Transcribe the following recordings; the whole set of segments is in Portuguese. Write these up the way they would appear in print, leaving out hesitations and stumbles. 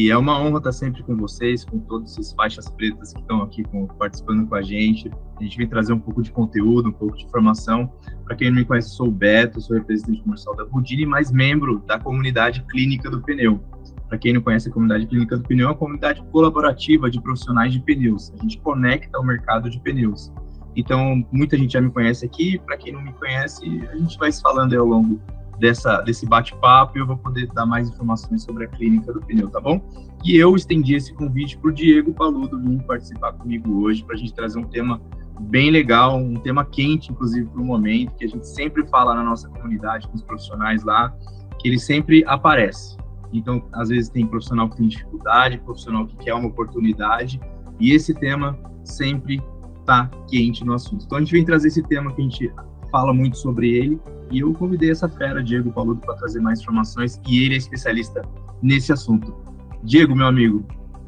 E é uma honra estar sempre com vocês, com todos esses faixas pretas que estão aqui participando com a gente. A gente vem trazer um pouco de conteúdo, um pouco de informação. Para quem não me conhece, eu sou o Beto, sou representante comercial da Budini, mas membro da comunidade clínica do pneu. Para quem não conhece a comunidade clínica do pneu, é uma comunidade colaborativa de profissionais de pneus. A gente conecta o mercado de pneus. Então, muita gente já me conhece aqui. Para quem não me conhece, a gente vai se falando aí ao longo desse bate-papo e eu vou poder dar mais informações sobre a clínica do pneu, tá bom? E eu estendi esse convite para o Diego Paludo vir participar comigo hoje para a gente trazer um tema bem legal, um tema quente, inclusive, para o momento, que a gente sempre fala na nossa comunidade, com os profissionais lá, que ele sempre aparece. Então, às vezes tem profissional que tem dificuldade, profissional que quer uma oportunidade, e esse tema sempre está quente no assunto. Então, a gente vem trazer esse tema que a gente fala muito sobre ele, e eu convidei essa fera, Diego Paludo, para trazer mais informações, e ele é especialista nesse assunto. Diego, meu amigo,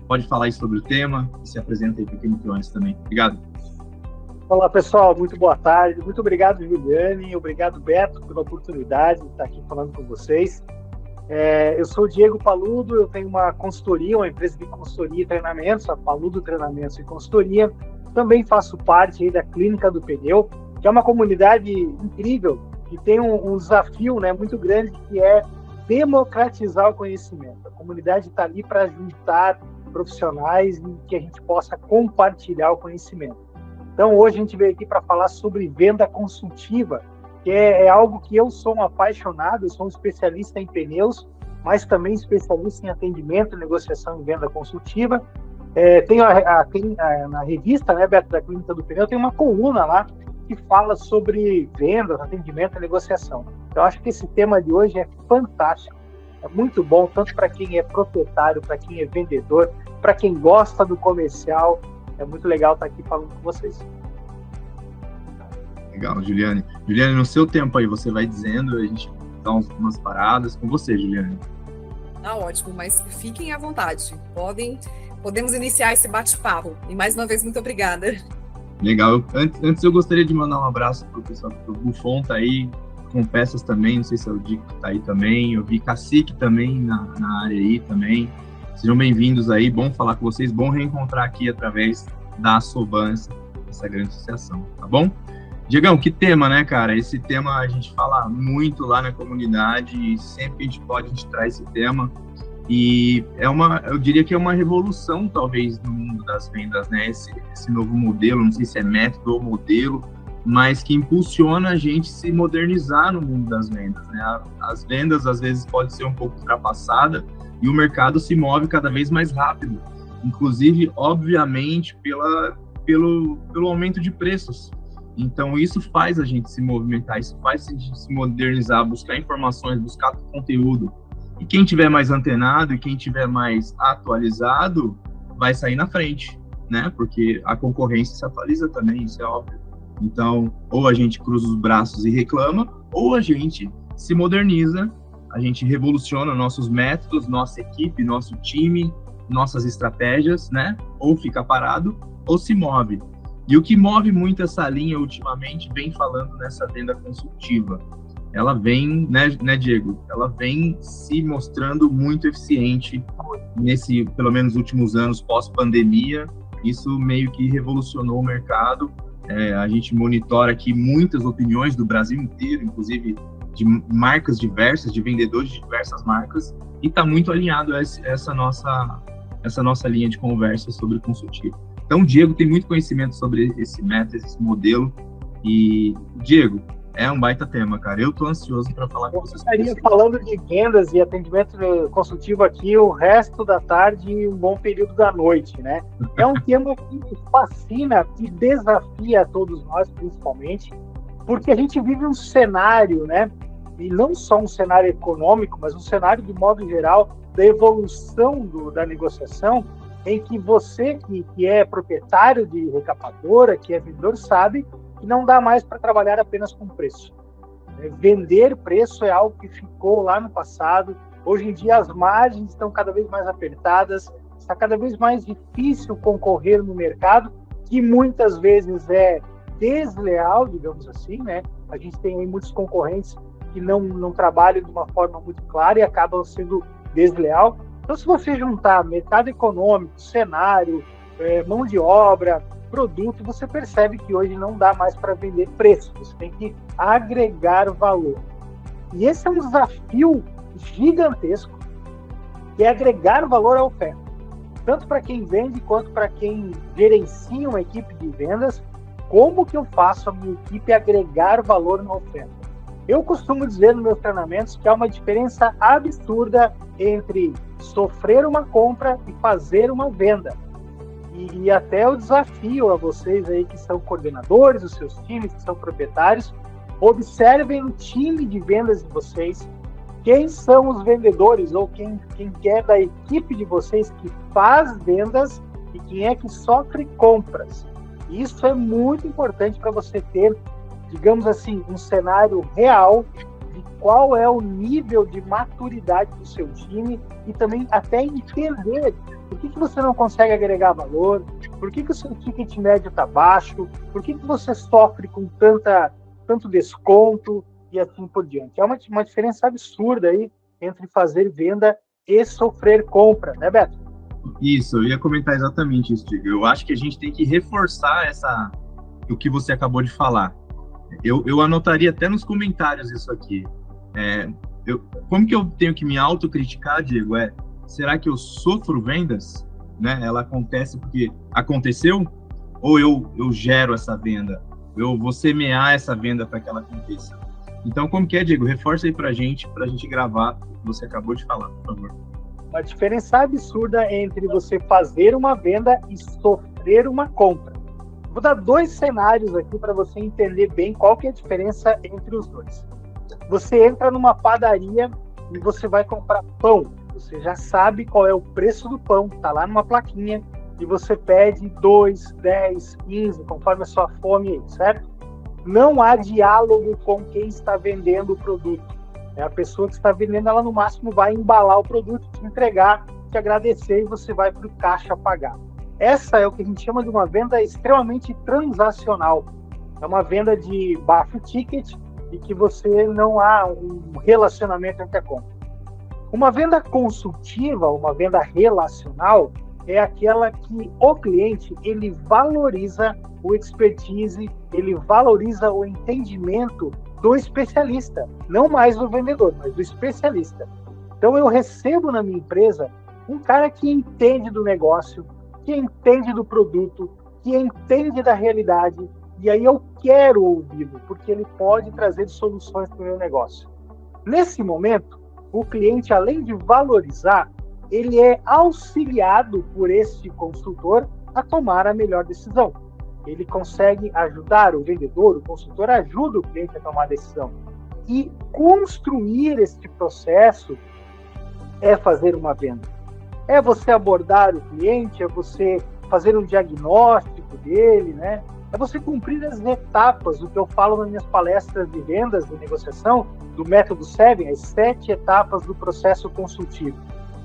pode falar aí sobre o tema e se apresenta aí para quem não conhece também. Obrigado. Olá, pessoal, muito boa tarde. Muito obrigado, Juliane, obrigado, Beto, pela oportunidade de estar aqui falando com vocês. Eu sou o Diego Paludo, eu tenho uma consultoria, uma empresa de consultoria e treinamentos, a Paludo Treinamentos e Consultoria. Também faço parte aí da Clínica do Pneu, que é uma comunidade incrível, que tem um desafio, né, muito grande, que é democratizar o conhecimento. A comunidade está ali para juntar profissionais e que a gente possa compartilhar o conhecimento. Então, hoje a gente veio aqui para falar sobre venda consultiva, que é algo que eu sou um apaixonado, eu sou um especialista em pneus, mas também especialista em atendimento, negociação e venda consultiva. Tenho na revista, né, Beto, da Clínica do Pneu, tem uma coluna lá que fala sobre vendas, atendimento e negociação. Eu acho que esse tema de hoje é fantástico, é muito bom, tanto para quem é proprietário, para quem é vendedor, para quem gosta do comercial. É muito legal estar aqui falando com vocês. Legal, Juliane. Juliane, no seu tempo aí, você vai dizendo, a gente dá umas paradas com você, Juliane. Tá ótimo, mas fiquem à vontade. Podemos iniciar esse bate-papo. E mais uma vez, muito obrigada. Legal. Antes eu gostaria de mandar um abraço pro pessoal, o Buffon tá aí com peças também, não sei se é o Dico que tá aí também, eu vi Cacique também na área aí também. Sejam bem-vindos aí, bom falar com vocês, bom reencontrar aqui através da Assoban, essa grande associação, tá bom? Diegão, que tema, né, cara? Esse tema a gente fala muito lá na comunidade e sempre que a gente pode, a gente traz esse tema. E eu diria que é uma revolução, talvez, no mundo das vendas, né? Esse novo modelo, não sei se é método ou modelo, mas que impulsiona a gente se modernizar no mundo das vendas, né? As vendas, às vezes, podem ser um pouco ultrapassada e o mercado se move cada vez mais rápido. Inclusive, obviamente, pelo aumento de preços. Então, isso faz a gente se movimentar, isso faz a gente se modernizar, buscar informações, buscar conteúdo. E quem tiver mais antenado e quem tiver mais atualizado vai sair na frente, né? Porque a concorrência se atualiza também, isso é óbvio. Então, ou a gente cruza os braços e reclama, ou a gente se moderniza, a gente revoluciona nossos métodos, nossa equipe, nosso time, nossas estratégias, né? Ou fica parado, ou se move. E o que move muito essa linha ultimamente vem falando nessa venda consultiva. Ela vem, né, Diego? Ela vem se mostrando muito eficiente pelo menos, últimos anos pós-pandemia. Isso meio que revolucionou o mercado. A gente monitora aqui muitas opiniões do Brasil inteiro, inclusive de marcas diversas, de vendedores de diversas marcas, e está muito alinhado a essa nossa linha de conversa sobre consultivo. Então, o Diego tem muito conhecimento sobre esse método, esse modelo. E, Diego, é um baita tema, cara. Eu tô ansioso para falar com vocês. Eu estaria falando de vendas e atendimento consultivo aqui o resto da tarde e um bom período da noite, né? É um tema que fascina, que desafia a todos nós, principalmente, porque a gente vive um cenário, né? E não só um cenário econômico, mas um cenário, de modo geral, da evolução da negociação, em que você, que é proprietário de recapadora, que é vendedor, sabe que não dá mais para trabalhar apenas com preço. Vender preço é algo que ficou lá no passado. Hoje em dia as margens estão cada vez mais apertadas, está cada vez mais difícil concorrer no mercado, que muitas vezes é desleal, digamos assim, né? A gente tem aí muitos concorrentes que não trabalham de uma forma muito clara e acabam sendo desleal. Então, se você juntar mercado econômico, cenário, mão de obra, produto, você percebe que hoje não dá mais para vender preço, você tem que agregar valor. E esse é um desafio gigantesco, que é agregar valor à oferta, tanto para quem vende quanto para quem gerencia uma equipe de vendas. Como que eu faço a minha equipe agregar valor na oferta? Eu costumo dizer nos meus treinamentos que há uma diferença absurda entre sofrer uma compra e fazer uma venda. E até eu desafio a vocês aí que são coordenadores, os seus times, que são proprietários, observem o time de vendas de vocês, quem são os vendedores ou quem é da equipe de vocês que faz vendas e quem é que sofre compras. Isso é muito importante para você ter, digamos assim, um cenário real de qual é o nível de maturidade do seu time e também até entender por que você não consegue agregar valor, por que o seu ticket médio está baixo, por que você sofre com tanto desconto e assim por diante. É uma diferença absurda aí entre fazer venda e sofrer compra, né, Beto? Isso, eu ia comentar exatamente isso, Diego. Eu acho que a gente tem que reforçar o que você acabou de falar. Eu anotaria até nos comentários isso aqui. Como que eu tenho que me autocriticar, Diego? Será que eu sofro vendas? Né? Ela acontece porque aconteceu? Ou eu gero essa venda? Eu vou semear essa venda para que ela aconteça? Então, como que é, Diego? Reforça aí para a gente gravar o que você acabou de falar, por favor. Uma diferença absurda entre você fazer uma venda e sofrer uma compra. Vou dar 2 cenários aqui para você entender bem qual que é a diferença entre os dois. Você entra numa padaria e você vai comprar pão. Você já sabe qual é o preço do pão, está lá numa plaquinha, e você pede 2, 10, 15, conforme a sua fome aí, certo? Não há diálogo com quem está vendendo o produto. A pessoa que está vendendo, ela no máximo vai embalar o produto, te entregar, te agradecer e você vai para o caixa pagar. Essa é o que a gente chama de uma venda extremamente transacional. É uma venda de baixo ticket e que você não há um relacionamento entre a compra. Uma venda consultiva, uma venda relacional, é aquela que o cliente ele valoriza o expertise, ele valoriza o entendimento do especialista, não mais do vendedor, mas do especialista. Então eu recebo na minha empresa um cara que entende do negócio, que entende do produto, que entende da realidade, e aí eu quero ouvi-lo, porque ele pode trazer soluções para o meu negócio. Nesse momento, o cliente, além de valorizar, ele é auxiliado por este consultor a tomar a melhor decisão. Ele consegue ajudar o vendedor, o consultor ajuda o cliente a tomar a decisão. E construir este processo é fazer uma venda. É você abordar o cliente, é você fazer um diagnóstico dele, né? É você cumprir as etapas do que eu falo nas minhas palestras de vendas, de negociação, do método 7, as 7 etapas do processo consultivo.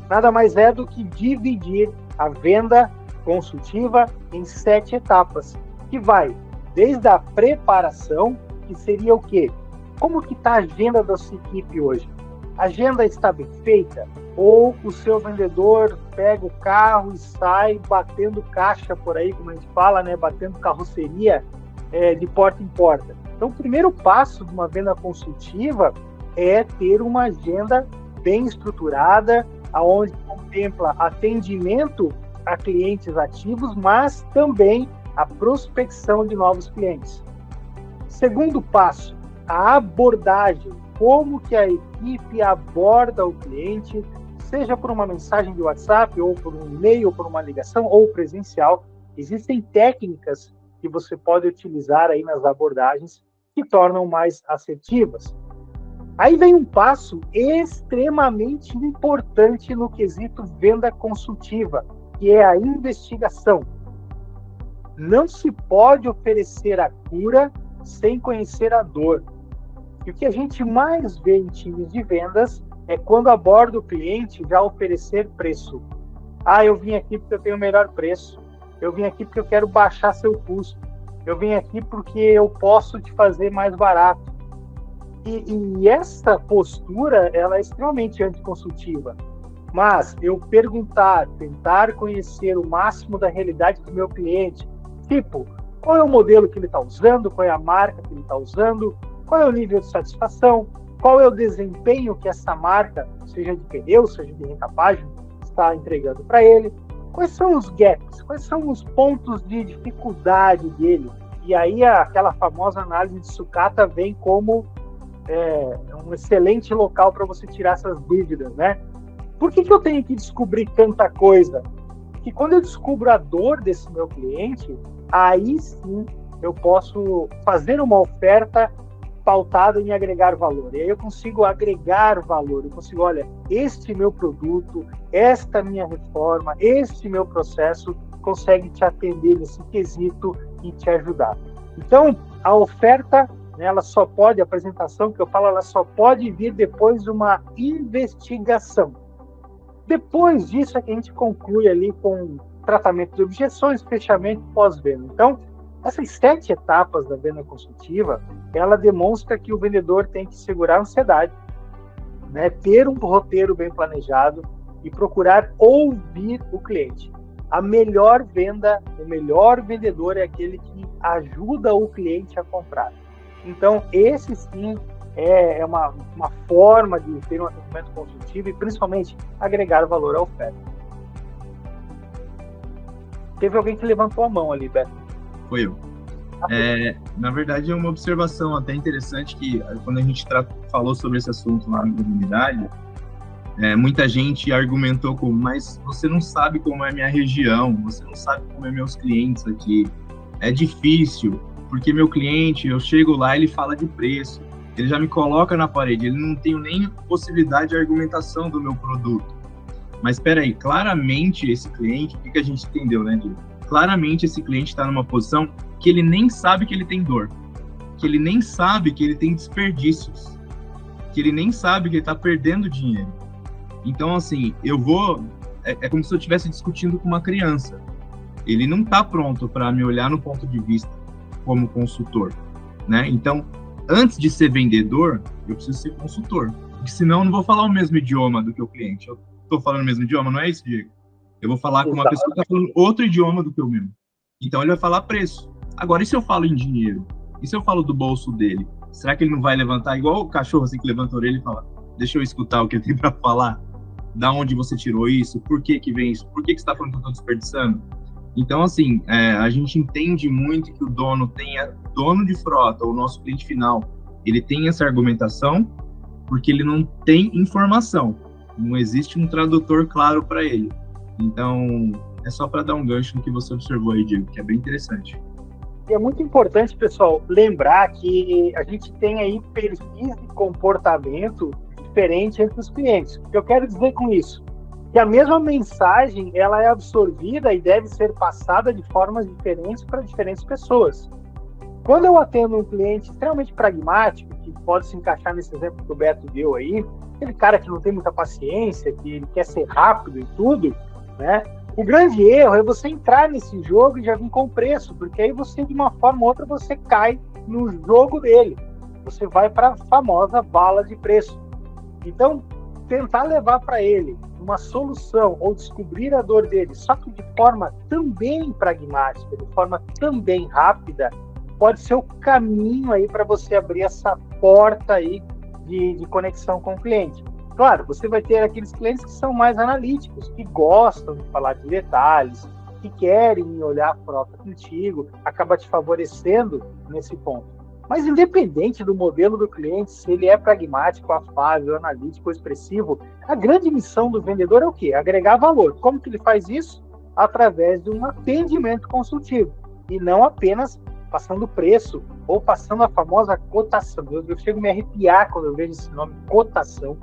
Nada mais é do que dividir a venda consultiva em 7 etapas, que vai desde a preparação, que seria o quê? Como que está a agenda da sua equipe hoje? A agenda está bem feita? Ou o seu vendedor pega o carro e sai batendo caixa por aí, como a gente fala, né? Batendo carroceria de porta em porta. Então, o primeiro passo de uma venda consultiva é ter uma agenda bem estruturada, onde contempla atendimento a clientes ativos, mas também a prospecção de novos clientes. Segundo passo, a abordagem. Como que a equipe aborda o cliente, seja por uma mensagem de WhatsApp, ou por um e-mail, ou por uma ligação, ou presencial. Existem técnicas que você pode utilizar aí nas abordagens que tornam mais assertivas. Aí vem um passo extremamente importante no quesito venda consultiva, que é a investigação. Não se pode oferecer a cura sem conhecer a dor. E o que a gente mais vê em times de vendas é quando aborda o cliente já oferecer preço. Eu vim aqui porque eu tenho o melhor preço. Eu vim aqui porque eu quero baixar seu custo. Eu vim aqui porque eu posso te fazer mais barato. E essa postura, ela é extremamente anticonsultiva. Mas eu perguntar, tentar conhecer o máximo da realidade do meu cliente, tipo, qual é o modelo que ele está usando, qual é a marca que ele está usando, qual é o nível de satisfação, qual é o desempenho que essa marca, seja de pneu, seja de recapagem, está entregando para ele, quais são os gaps, quais são os pontos de dificuldade dele. E aí aquela famosa análise de sucata vem como um excelente local para você tirar essas dúvidas, né? Por que eu tenho que descobrir tanta coisa? Porque quando eu descubro a dor desse meu cliente, aí sim eu posso fazer uma oferta pautada em agregar valor. E aí eu consigo agregar valor. Eu consigo, olha, este meu produto, esta minha reforma, este meu processo consegue te atender nesse quesito e te ajudar. Então, a oferta, né, ela só pode, a apresentação que eu falo, ela só pode vir depois de uma investigação. Depois disso é que a gente conclui ali com tratamento de objeções, fechamento e pós-venda. Então, essas 7 etapas da venda consultiva, ela demonstra que o vendedor tem que segurar a ansiedade, né, ter um roteiro bem planejado e procurar ouvir o cliente. A melhor venda, o melhor vendedor é aquele que ajuda o cliente a comprar. Então, esse sim é uma forma de ter um atendimento consultivo e, principalmente, agregar valor à oferta. Teve alguém que levantou a mão ali, Beto. Foi eu. Na verdade, é uma observação até interessante que, quando a gente falou sobre esse assunto lá na comunidade, muita gente argumentou como, mas você não sabe como é minha região, você não sabe como é meus clientes aqui. É difícil, porque meu cliente, eu chego lá, ele fala de preço, ele já me coloca na parede, ele não tem nem possibilidade de argumentação do meu produto. Mas espera aí, claramente esse cliente, o que a gente entendeu, né, Diego? Claramente esse cliente está numa posição que ele nem sabe que ele tem dor, que ele nem sabe que ele tem desperdícios, que ele nem sabe que ele está perdendo dinheiro. Então, assim, é como se eu estivesse discutindo com uma criança. Ele não está pronto para me olhar no ponto de vista como consultor, né? Então, antes de ser vendedor, eu preciso ser consultor, porque senão eu não vou falar o mesmo idioma do que o cliente. Eu estou falando o mesmo idioma, não é isso, Diego? Eu vou falar com uma pessoa que está falando outro idioma do que o meu. Então, ele vai falar preço. Agora, e se eu falo em dinheiro? E se eu falo do bolso dele? Será que ele não vai levantar igual o cachorro assim que levanta a orelha e fala, deixa eu escutar o que ele tem para falar? Da onde você tirou isso? Por que vem isso? Por que você está falando que eu estou desperdiçando? Então, assim, a gente entende muito que o dono de frota, o nosso cliente final, ele tem essa argumentação porque ele não tem informação. Não existe um tradutor claro para ele. Então, é só para dar um gancho no que você observou aí, Diego, que é bem interessante. E é muito importante, pessoal, lembrar que a gente tem aí perfis de comportamento diferente entre os clientes. O que eu quero dizer com isso? Que a mesma mensagem, ela é absorvida e deve ser passada de formas diferentes para diferentes pessoas. Quando eu atendo um cliente extremamente pragmático, que pode se encaixar nesse exemplo que o Beto deu aí, aquele cara que não tem muita paciência, que ele quer ser rápido e tudo, né? O grande erro é você entrar nesse jogo e já vir com preço, porque aí você, de uma forma ou outra, você cai no jogo dele. Você vai para a famosa bala de preço. Então, tentar levar para ele uma solução ou descobrir a dor dele, só que de forma também pragmática, de forma também rápida, pode ser o caminho aí para você abrir essa porta aí de conexão com o cliente. Claro, você vai ter aqueles clientes que são mais analíticos, que gostam de falar de detalhes, que querem olhar a frota contigo, acaba te favorecendo nesse ponto. Mas independente do modelo do cliente, se ele é pragmático, afável, analítico, expressivo, a grande missão do vendedor é o quê? Agregar valor. Como que ele faz isso? Através de um atendimento consultivo, e não apenas passando preço ou passando a famosa cotação. Eu chego a me arrepiar quando eu vejo esse nome, cotação,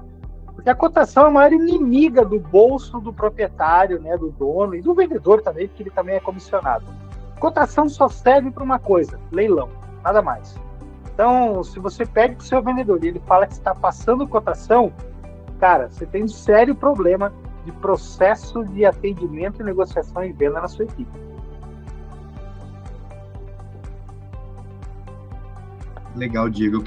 porque a cotação é a maior inimiga do bolso do proprietário, né, do dono e do vendedor também, porque ele também é comissionado. Cotação só serve para uma coisa, leilão, nada mais. Então, se você pede para o seu vendedor e ele fala que está passando cotação, cara, você tem um sério problema de processo de atendimento, negociação e venda na sua equipe. Legal, Diego.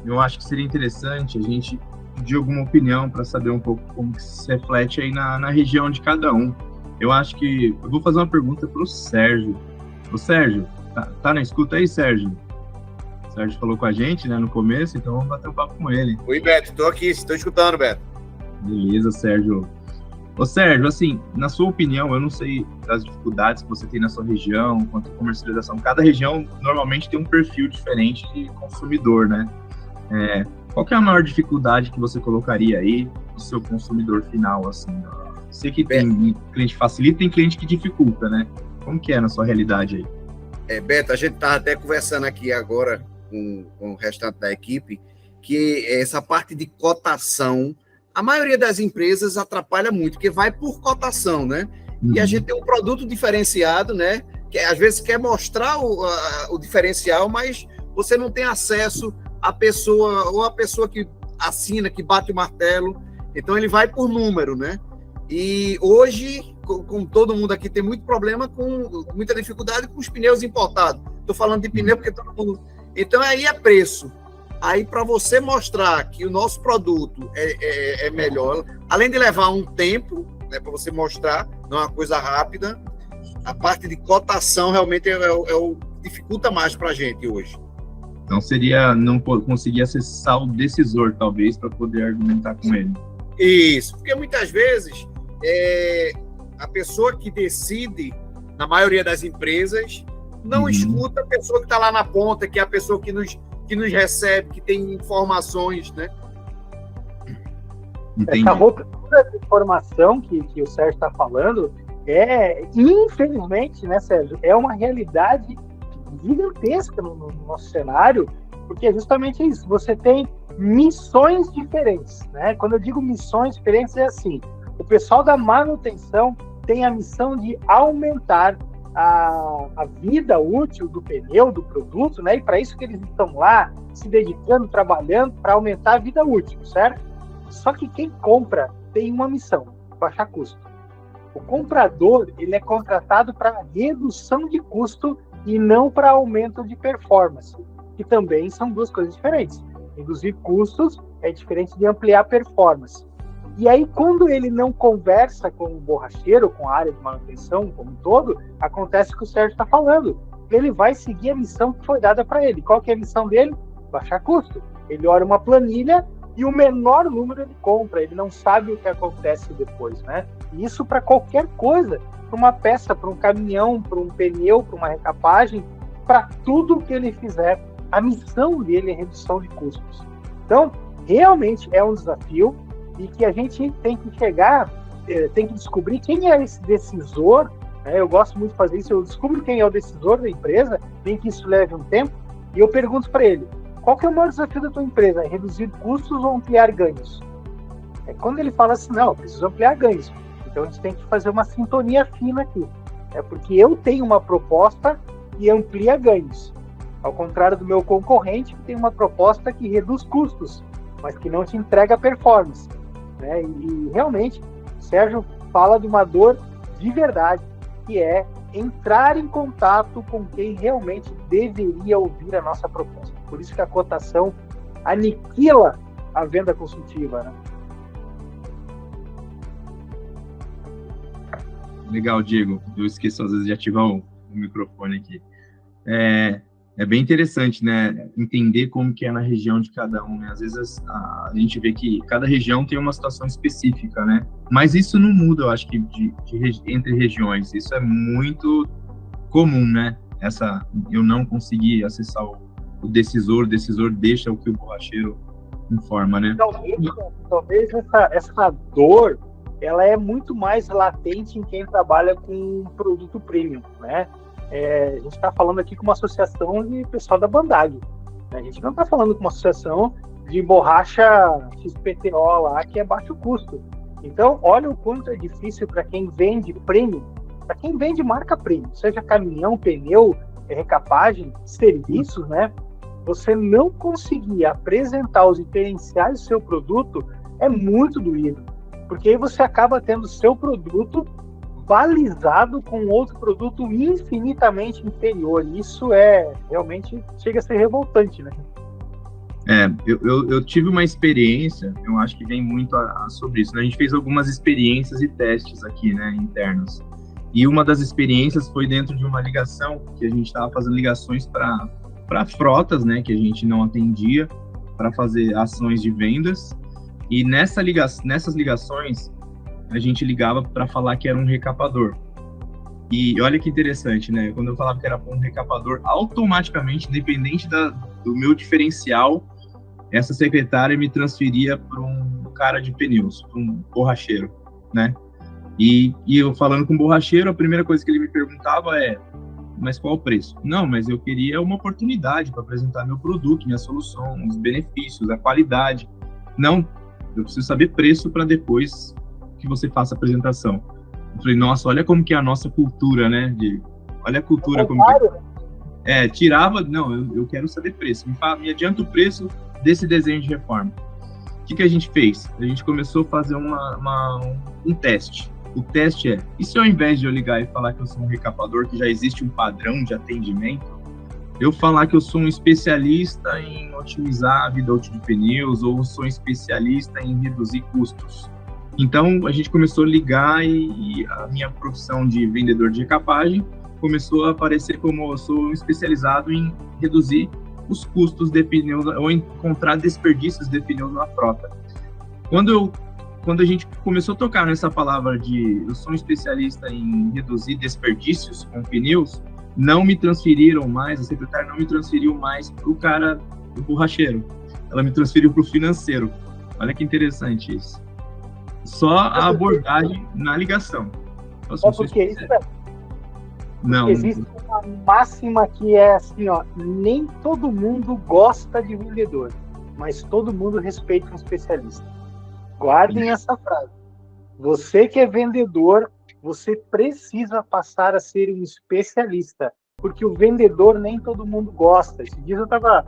Eu acho que seria interessante a gente de alguma opinião para saber um pouco como que se reflete aí na região de cada um. Eu acho que eu vou fazer uma pergunta para o Sérgio. O Sérgio, tá na escuta aí, Sérgio? O Sérgio falou com a gente, né, no começo, então vamos bater um papo com ele. Oi, Beto, estou aqui, estou escutando, Beto. Beleza, Sérgio. Ô, Sérgio, assim, na sua opinião, eu não sei das dificuldades que você tem na sua região, quanto à comercialização. Cada região normalmente tem um perfil diferente de consumidor, né? Qual que é a maior dificuldade que você colocaria aí no seu consumidor final, assim? Sei que tem cliente que facilita e tem cliente que dificulta, né? Como que é na sua realidade aí? Beto, a gente estava até conversando aqui agora com o restante da equipe, que essa parte de cotação, a maioria das empresas atrapalha muito, porque vai por cotação, né? E a gente tem um produto diferenciado, né? Que às vezes quer mostrar o diferencial, mas você não tem acesso à pessoa, ou a pessoa que assina, que bate o martelo. Então ele vai por número, né? E hoje, com todo mundo aqui, tem muito problema, muita dificuldade com os pneus importados. Estou falando de pneu porque todo mundo... Então aí é preço. Aí, para você mostrar que o nosso produto é melhor, além de levar um tempo, né, para você mostrar, não é uma coisa rápida, a parte de cotação realmente dificulta mais para a gente hoje. Então seria não conseguir acessar o decisor, talvez, para poder argumentar com ele. Isso, porque muitas vezes a pessoa que decide, na maioria das empresas, não escuta a pessoa que está lá na ponta, que é a pessoa que nos recebe, que tem informações, né? Entendi. Essa ruptura de informação que o Sérgio está falando infelizmente, né, Sérgio, é uma realidade gigantesca no nosso cenário, porque é justamente isso. Você tem missões diferentes, né? Quando eu digo missões diferentes, é assim: o pessoal da manutenção tem a missão de aumentar a vida útil do pneu, do produto, né? E para isso que eles estão lá se dedicando, trabalhando para aumentar a vida útil, certo? Só que quem compra tem uma missão: baixar custo. O comprador, ele é contratado para redução de custo e não para aumento de performance, que também são duas coisas diferentes. Reduzir custos é diferente de ampliar performance. E aí, quando ele não conversa com o borracheiro, com a área de manutenção como um todo, acontece o que o Sérgio está falando. Ele vai seguir a missão que foi dada para ele. Qual que é a missão dele? Baixar custo. Ele olha uma planilha e o menor número ele compra. Ele não sabe o que acontece depois, né? E isso para qualquer coisa, para uma peça, para um caminhão, para um pneu, para uma recapagem, para tudo que ele fizer, a missão dele é redução de custos. Então, realmente é um desafio, e que a gente tem que chegar, tem que descobrir quem é esse decisor, né? Eu gosto muito de fazer isso, eu descubro quem é o decisor da empresa, nem que isso leve um tempo, e eu pergunto para ele: qual que é o maior desafio da tua empresa? É reduzir custos ou ampliar ganhos? Quando ele fala assim: não, eu preciso ampliar ganhos, então a gente tem que fazer uma sintonia fina aqui, porque eu tenho uma proposta que amplia ganhos, ao contrário do meu concorrente, que tem uma proposta que reduz custos, mas que não te entrega performance. E realmente, o Sérgio fala de uma dor de verdade, que é entrar em contato com quem realmente deveria ouvir a nossa proposta. Por isso que a cotação aniquila a venda consultiva, né? Legal, Diego. Eu esqueço às vezes de ativar o microfone aqui. É bem interessante, né, entender como que é na região de cada um, né? Às vezes a gente vê que cada região tem uma situação específica, né? Mas isso não muda, eu acho que entre regiões. Isso é muito comum, né? Eu não conseguir acessar o decisor deixa o que o borracheiro informa, né? Talvez essa dor, ela é muito mais latente em quem trabalha com produto premium, né? A gente está falando aqui com uma associação de pessoal da Bandag, né? A gente não está falando com uma associação de borracha XPTO lá, que é baixo custo. Então, olha o quanto é difícil para quem vende premium, para quem vende marca premium, seja caminhão, pneu, recapagem, serviços, né? Você não conseguir apresentar os diferenciais do seu produto é muito doído, porque aí você acaba tendo o seu produto balizado com outro produto infinitamente inferior. Isso realmente chega a ser revoltante, né? Eu tive uma experiência, eu acho que vem muito sobre isso, né? A gente fez algumas experiências e testes aqui, né, internos. E uma das experiências foi dentro de uma ligação, que a gente estava fazendo ligações para frotas, né, que a gente não atendia, para fazer ações de vendas. E nessas ligações, a gente ligava para falar que era um recapador. E olha que interessante, né? Quando eu falava que era um recapador, automaticamente, independente do meu diferencial, essa secretária me transferia para um cara de pneus, para um borracheiro, né? E eu falando com o borracheiro, a primeira coisa que ele me perguntava é: mas qual o preço? Não, mas eu queria uma oportunidade para apresentar meu produto, minha solução, os benefícios, a qualidade. Não, eu preciso saber preço para depois que você faça a apresentação. Eu falei, nossa, olha como que é a nossa cultura, né, Diego? Olha a cultura como que... tirava, não, eu quero saber preço. Me adianta o preço desse desenho de reforma. O que a gente fez? A gente começou a fazer um teste. O teste é, e se ao invés de eu ligar e falar que eu sou um recapador, que já existe um padrão de atendimento, eu falar que eu sou um especialista em otimizar a vida útil de pneus, ou sou um especialista em reduzir custos. Então, a gente começou a ligar e a minha profissão de vendedor de recapagem começou a aparecer como eu sou especializado em reduzir os custos de pneus ou encontrar desperdícios de pneus na frota. Quando a gente começou a tocar nessa palavra de eu sou um especialista em reduzir desperdícios com pneus, não me transferiram mais, a secretária não me transferiu mais para o cara do borracheiro, ela me transferiu para o financeiro. Olha que interessante isso. Só a abordagem na ligação. Não. Existe uma máxima que é assim, ó, nem todo mundo gosta de vendedor, mas todo mundo respeita um especialista. Guardem essa frase. Você que é vendedor, você precisa passar a ser um especialista, porque o vendedor nem todo mundo gosta. Esse dia eu estava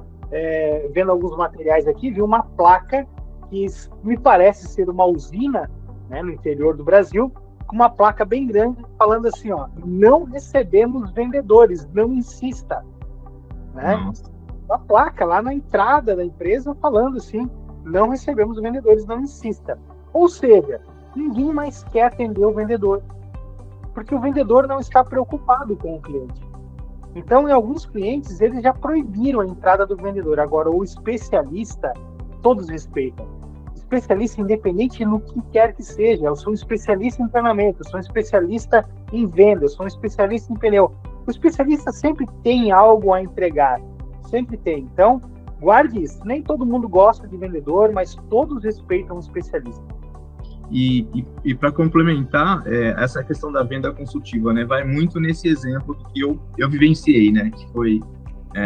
vendo alguns materiais aqui, vi uma placa que me parece ser uma usina, né, no interior do Brasil, com uma placa bem grande falando assim, ó, não recebemos vendedores, não insista, né? Uma placa lá na entrada da empresa falando assim, não recebemos vendedores, não insista. Ou seja, ninguém mais quer atender o vendedor, porque o vendedor não está preocupado com o cliente. Então, em alguns clientes, eles já proibiram a entrada do vendedor. Agora, o especialista, todos respeitam. Especialista independente no que quer que seja. Eu sou um especialista em treinamento, eu sou um especialista em venda, eu sou um especialista em pneu. O especialista sempre tem algo a entregar, sempre tem. Então, guarde isso. Nem todo mundo gosta de vendedor, mas todos respeitam um especialista. E para complementar, essa questão da venda consultiva, né, vai muito nesse exemplo que eu vivenciei, né, que foi,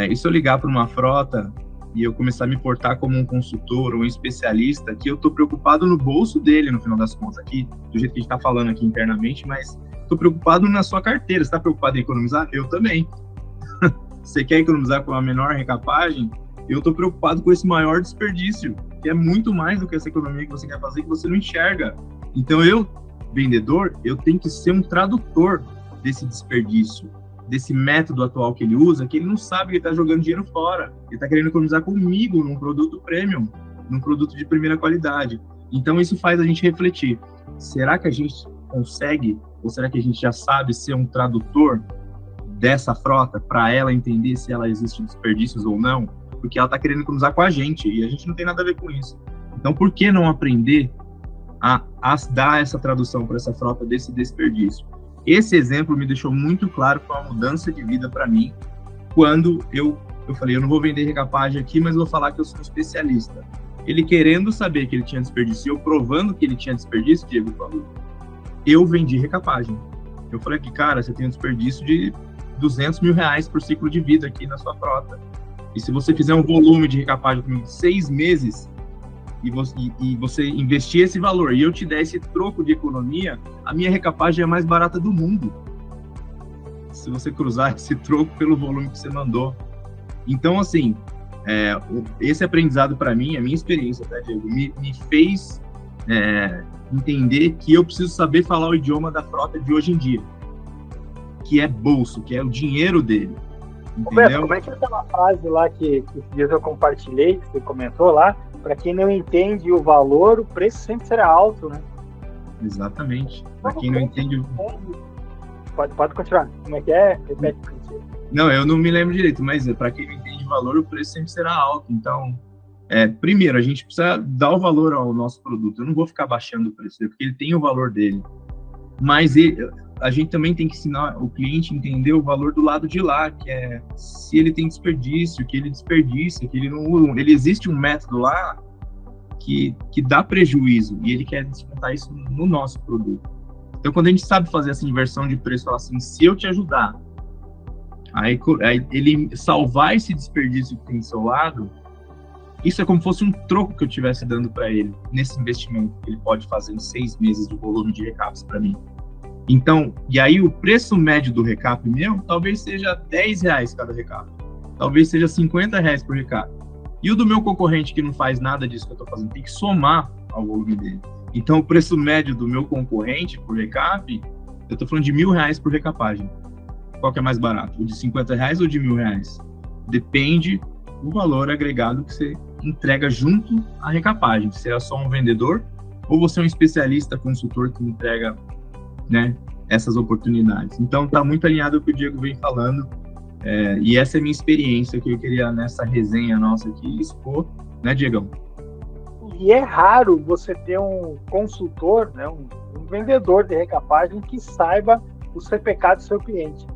e se eu ligar para uma frota e eu começar a me portar como um consultor ou um especialista, que eu estou preocupado no bolso dele, no final das contas, aqui, do jeito que a gente está falando aqui internamente, mas estou preocupado na sua carteira. Você está preocupado em economizar? Eu também. Você quer economizar com a menor recapagem? Eu estou preocupado com esse maior desperdício, que é muito mais do que essa economia que você quer fazer, que você não enxerga. Então, eu, vendedor, eu tenho que ser um tradutor desse desperdício, desse método atual que ele usa, que ele não sabe que ele está jogando dinheiro fora. Ele está querendo economizar comigo num produto premium, num produto de primeira qualidade. Então, isso faz a gente refletir. Será que a gente consegue, ou será que a gente já sabe ser um tradutor dessa frota para ela entender se ela existe desperdícios ou não? Porque ela está querendo economizar com a gente, e a gente não tem nada a ver com isso. Então, por que não aprender a dar essa tradução para essa frota desse desperdício? Esse exemplo me deixou muito claro, foi uma mudança de vida para mim, quando eu falei, eu não vou vender recapagem aqui, mas vou falar que eu sou um especialista. Ele querendo saber que ele tinha desperdício, e eu provando que ele tinha desperdício, Diego falou, eu vendi recapagem. Eu falei aqui, cara, você tem um desperdício de R$200 mil por ciclo de vida aqui na sua frota. E se você fizer um volume de recapagem comigo de 6 meses, e você investir esse valor e eu te der esse troco de economia, a minha recapagem é a mais barata do mundo. Se você cruzar esse troco pelo volume que você mandou. Então, assim, esse aprendizado para mim, a minha experiência, tá, Diego, me fez entender que eu preciso saber falar o idioma da frota de hoje em dia, que é bolso, que é o dinheiro dele. entendeu? Como é que é aquela frase lá que esses dias eu compartilhei, que você comentou lá? Para quem não entende o valor, o preço sempre será alto, né? Exatamente. Para quem não entende... Pode continuar. Como é que é? Repete para você. Não, eu não me lembro direito, mas para quem não entende valor, o preço sempre será alto. Então, primeiro, a gente precisa dar o valor ao nosso produto. Eu não vou ficar baixando o preço, porque ele tem o valor dele. Mas a gente também tem que ensinar o cliente a entender o valor do lado de lá, que é se ele tem desperdício, que ele desperdiça, que ele não... Ele existe um método lá que dá prejuízo e ele quer descontar isso no nosso produto. Então, quando a gente sabe fazer essa inversão de preço, falar assim, se eu te ajudar, aí ele salvar esse desperdício que tem do seu lado, isso é como se fosse um troco que eu estivesse dando para ele, nesse investimento que ele pode fazer em 6 meses de volume de recaps para mim. Então, e aí o preço médio do recap meu, talvez seja R$10 cada recap, talvez seja R$50 por recap. E o do meu concorrente que não faz nada disso que eu estou fazendo, tem que somar ao volume dele. Então, o preço médio do meu concorrente por recap, eu estou falando de R$1.000 por recapagem. Qual que é mais barato? O de R$50 ou de R$1.000? Depende do valor agregado que você entrega junto à recapagem. Se é só um vendedor ou você é um especialista, consultor que entrega, né, essas oportunidades. Então, está muito alinhado com o que o Diego vem falando. E essa é a minha experiência que eu queria, nessa resenha nossa aqui, expor, né, Diegão? E é raro você ter um consultor, né, um vendedor de recapagem que saiba o CPK do seu cliente.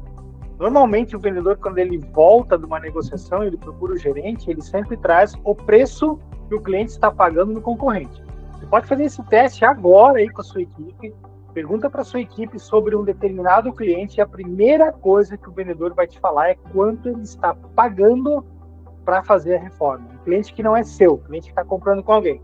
Normalmente, o vendedor, quando ele volta de uma negociação, ele procura o gerente, ele sempre traz o preço que o cliente está pagando no concorrente. Você pode fazer esse teste agora aí com a sua equipe, pergunta para a sua equipe sobre um determinado cliente e a primeira coisa que o vendedor vai te falar é quanto ele está pagando para fazer a reforma. Um cliente que não é seu, um cliente que está comprando com alguém.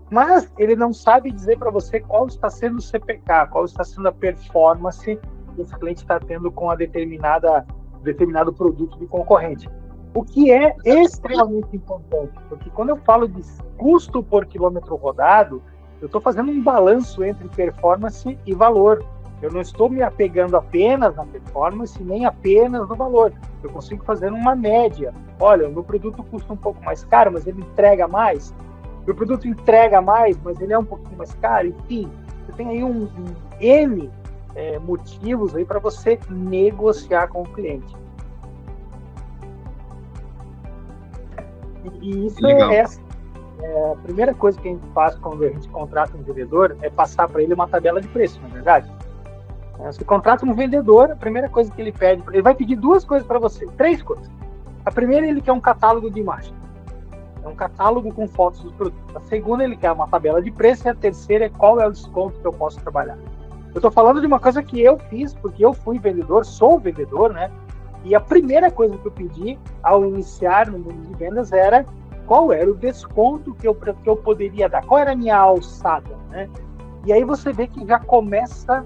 Mas ele não sabe dizer para você qual está sendo o CPK, qual está sendo a performance que esse cliente está tendo com a determinado produto de concorrente. O que é extremamente importante, porque quando eu falo de custo por quilômetro rodado, eu estou fazendo um balanço entre performance e valor. Eu não estou me apegando apenas na performance, nem apenas no valor. Eu consigo fazer uma média. Olha, o meu produto custa um pouco mais caro, mas ele entrega mais. Meu produto entrega mais, mas ele é um pouquinho mais caro. Enfim, você tem aí um N motivos aí para você negociar com o cliente. E isso é a primeira coisa que a gente faz quando a gente contrata um vendedor, é passar para ele uma tabela de preço, não é verdade? Você contrata um vendedor, a primeira coisa que ele pede, ele vai pedir 2 coisas para você, 3 coisas. A primeira, ele quer um catálogo de imagem. É um catálogo com fotos dos produtos. A segunda, ele quer uma tabela de preço. E a terceira é qual é o desconto que eu posso trabalhar. Eu estou falando de uma coisa que eu fiz, porque eu fui vendedor, sou vendedor, né? E a primeira coisa que eu pedi ao iniciar no mundo de vendas era qual era o desconto que eu poderia dar, qual era a minha alçada, né? E aí você vê que já começa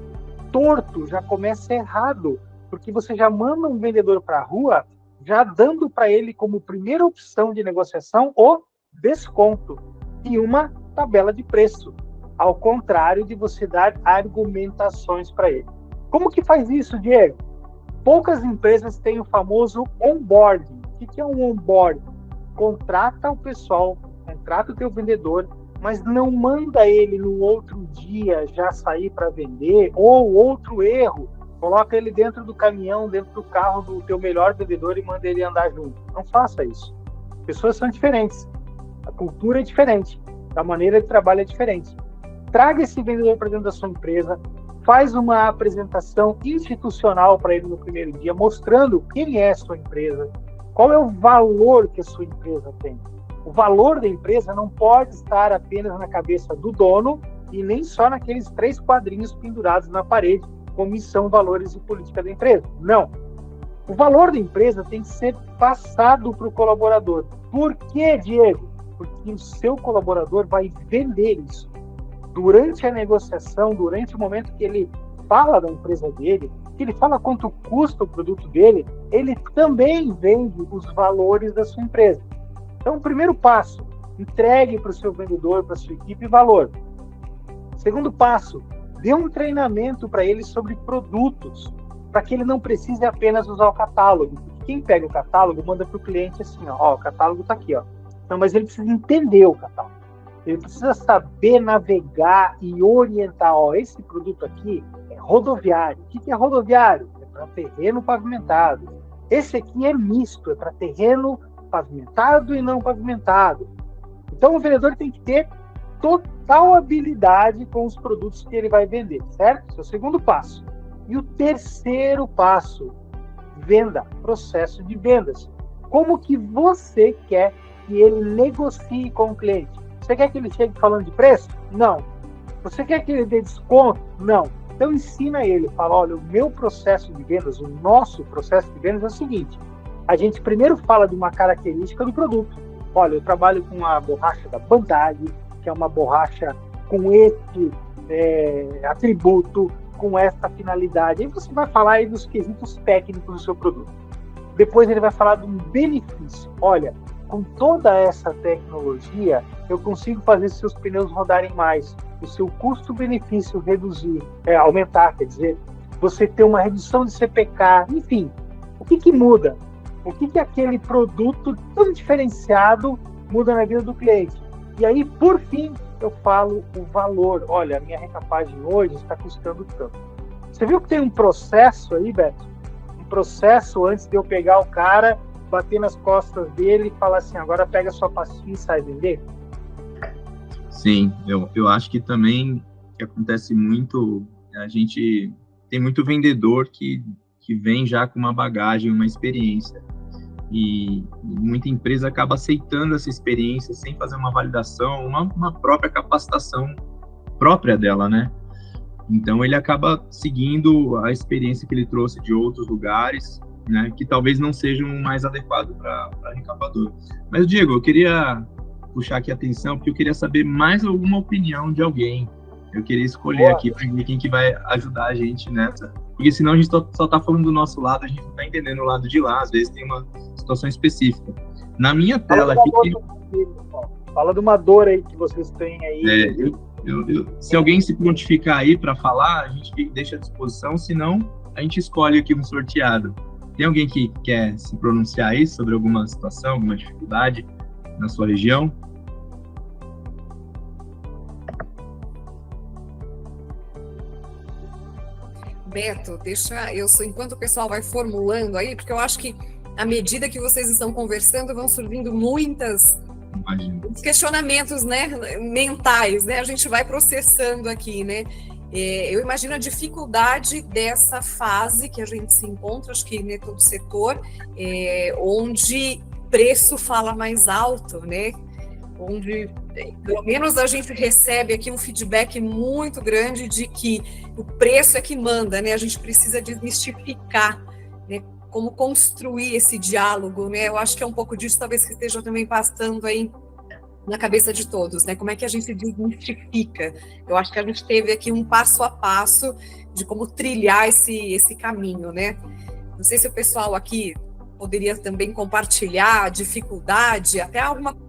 torto, já começa errado, porque você já manda um vendedor para a rua já dando para ele como primeira opção de negociação o desconto e uma tabela de preço, ao contrário de você dar argumentações para ele. Como que faz isso, Diego? Poucas empresas têm o famoso onboarding. O que é um onboarding? Contrata o pessoal, contrata o teu vendedor, mas não manda ele no outro dia já sair para vender, ou outro erro, coloca ele dentro do caminhão, dentro do carro do teu melhor vendedor e manda ele andar junto. Não faça isso. Pessoas são diferentes, a cultura é diferente, a maneira de trabalho é diferente. Traga esse vendedor para dentro da sua empresa, faz uma apresentação institucional para ele no primeiro dia, mostrando quem é a sua empresa, qual é o valor que a sua empresa tem. O valor da empresa não pode estar apenas na cabeça do dono e nem só naqueles 3 quadrinhos pendurados na parede, com missão, valores e política da empresa. Não. O valor da empresa tem que ser passado para o colaborador. Por quê, Diego? Porque o seu colaborador vai vender isso. Durante a negociação, durante o momento que ele fala da empresa dele, que ele fala quanto custa o produto dele, ele também vende os valores da sua empresa. Então, o primeiro passo, entregue para o seu vendedor, para a sua equipe, valor. Segundo passo, dê um treinamento para ele sobre produtos, para que ele não precise apenas usar o catálogo. quem pega o catálogo manda para o cliente assim, ó, o catálogo está aqui, ó. Não, mas ele precisa entender o catálogo. Ele precisa saber navegar e orientar, ó, esse produto aqui é rodoviário. O que é rodoviário? É para terreno pavimentado. Esse aqui é misto, é para terreno pavimentado e não pavimentado. Então o vendedor tem que ter total habilidade com os produtos que ele vai vender, certo? Esse é o segundo passo. E o terceiro passo, venda, processo de vendas. Como que você quer que ele negocie com o cliente? Você quer que ele chegue falando de preço? Não. Você quer que ele dê desconto? Não. Então ensina ele, fala, olha, o meu processo de vendas, o nosso processo de vendas é o seguinte, a gente primeiro fala de uma característica do produto. Olha, eu trabalho com a borracha da Bandai, que é uma borracha com esse atributo, com essa finalidade. Aí você vai falar aí dos quesitos técnicos do seu produto. Depois ele vai falar de um benefício. Olha, com toda essa tecnologia, eu consigo fazer seus pneus rodarem mais, o seu custo-benefício reduzir, aumentar, quer dizer, você ter uma redução de CPK, enfim. O que muda? O que aquele produto tão diferenciado muda na vida do cliente? E aí, por fim, eu falo o valor. Olha, a minha recapagem hoje está custando tanto. Você viu que tem um processo aí, Beto? Um processo antes de eu pegar o cara, bater nas costas dele e falar assim, agora pega sua pastinha e sai vender? Sim, eu acho que também que acontece muito, a gente tem muito vendedor que vem já com uma bagagem, uma experiência. E muita empresa acaba aceitando essa experiência sem fazer uma validação, uma própria capacitação própria dela, né? Então, ele acaba seguindo a experiência que ele trouxe de outros lugares, né, que talvez não sejam mais adequados para recapador. Mas, Diego, eu queria puxar aqui a atenção, porque eu queria saber mais alguma opinião de alguém. Eu queria escolher aqui para ver quem que vai ajudar a gente nessa. Porque senão a gente só está falando do nosso lado, a gente não está entendendo o lado de lá, às vezes tem uma situação específica. Na minha tela aqui... Fala de uma dor aí que vocês têm aí. Se alguém se prontificar aí para falar, a gente deixa à disposição, senão a gente escolhe aqui um sorteado. Tem alguém que quer se pronunciar aí sobre alguma situação, alguma dificuldade na sua região? Beto, enquanto o pessoal vai formulando aí, porque eu acho que à medida que vocês estão conversando, vão surgindo muitos questionamentos, né, mentais, né? A gente vai processando aqui, né? Eu imagino a dificuldade dessa fase que a gente se encontra, acho que em todo setor, onde preço fala mais alto, né? Onde, pelo menos, a gente recebe aqui um feedback muito grande de que o preço é que manda, né? A gente precisa desmistificar, né? Como construir esse diálogo, né? Eu acho que é um pouco disso, talvez, que esteja também passando aí na cabeça de todos, né? Como é que a gente desmistifica? Eu acho que a gente teve aqui um passo a passo de como trilhar esse caminho, né? Não sei se o pessoal aqui poderia também compartilhar a dificuldade, até alguma coisa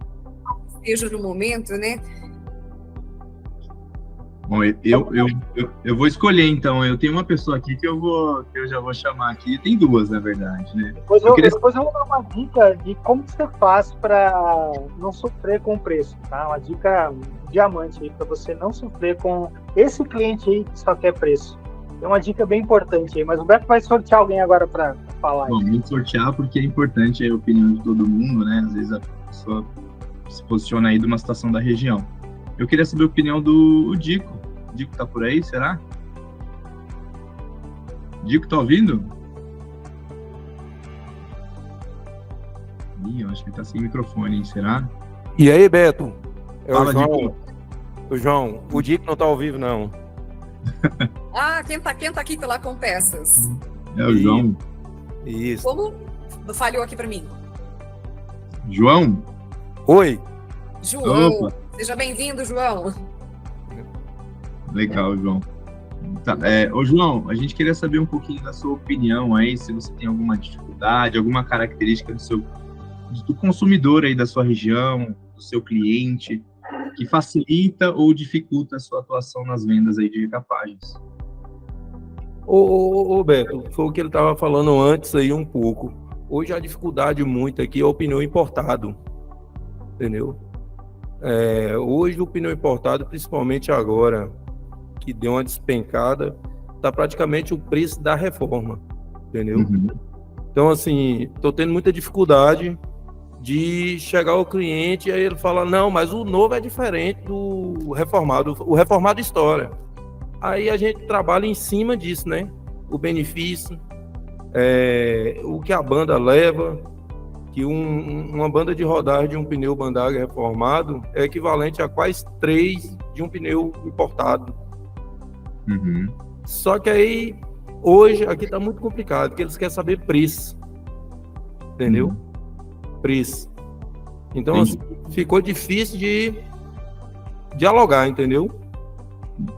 que esteja no momento, né? Bom, eu vou escolher, então. Eu tenho uma pessoa aqui que eu já vou chamar aqui. Tem duas, na verdade, né? Depois eu vou dar uma dica de como você faz para não sofrer com o preço, tá? Uma dica diamante aí para você não sofrer com esse cliente aí que só quer preço. É uma dica bem importante aí, mas o Beto vai sortear alguém agora para falar. Bom, vamos sortear porque é importante a opinião de todo mundo, né? Às vezes a pessoa se posiciona aí de uma situação da região. Eu queria saber a opinião do Dico. O Dico tá por aí, será? Dico, tá ouvindo? Ih, eu acho que ele tá sem microfone, hein? Será? E aí, Beto? Fala, Dico. O João, o Dico não tá ao vivo, não. Quem tá aqui pela Compeças? É o João. Isso. Como falhou aqui para mim? João? Oi. João. Opa. Seja bem-vindo, João. Legal, João. Tá, ô, João, a gente queria saber um pouquinho da sua opinião aí, se você tem alguma dificuldade, alguma característica do consumidor aí da sua região, do seu cliente, que facilita ou dificulta a sua atuação nas vendas aí de recapagens. Ô, Beto, foi o que ele estava falando antes aí um pouco. Hoje a dificuldade muito aqui é o pneu importado, entendeu? Hoje o pneu importado, principalmente agora, que deu uma despencada, tá praticamente o preço da reforma, entendeu? Então, assim, tô tendo muita dificuldade de chegar ao cliente e aí ele fala, não, mas o novo é diferente do reformado, o reformado estoura. Aí a gente trabalha em cima disso, né? O benefício, o que a banda leva, que uma banda de rodagem de um pneu Bandaga reformado é equivalente a quase 3 de um pneu importado. Só que aí, hoje, aqui tá muito complicado, porque eles querem saber preço, entendeu? Preço. Então, assim, ficou difícil de dialogar, entendeu?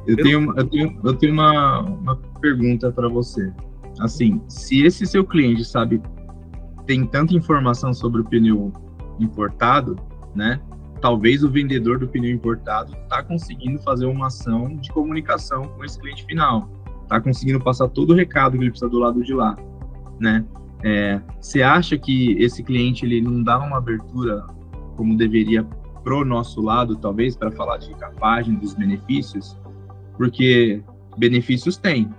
Eu tenho uma pergunta para você. Assim, se esse seu cliente, sabe, tem tanta informação sobre o pneu importado, né? Talvez o vendedor do pneu importado está conseguindo fazer uma ação de comunicação com esse cliente final. Está conseguindo passar todo o recado que ele precisa do lado de lá, né? Você acha que esse cliente ele não dá uma abertura como deveria pro nosso lado, talvez, para falar de recapagem, dos benefícios? Porque benefícios tem,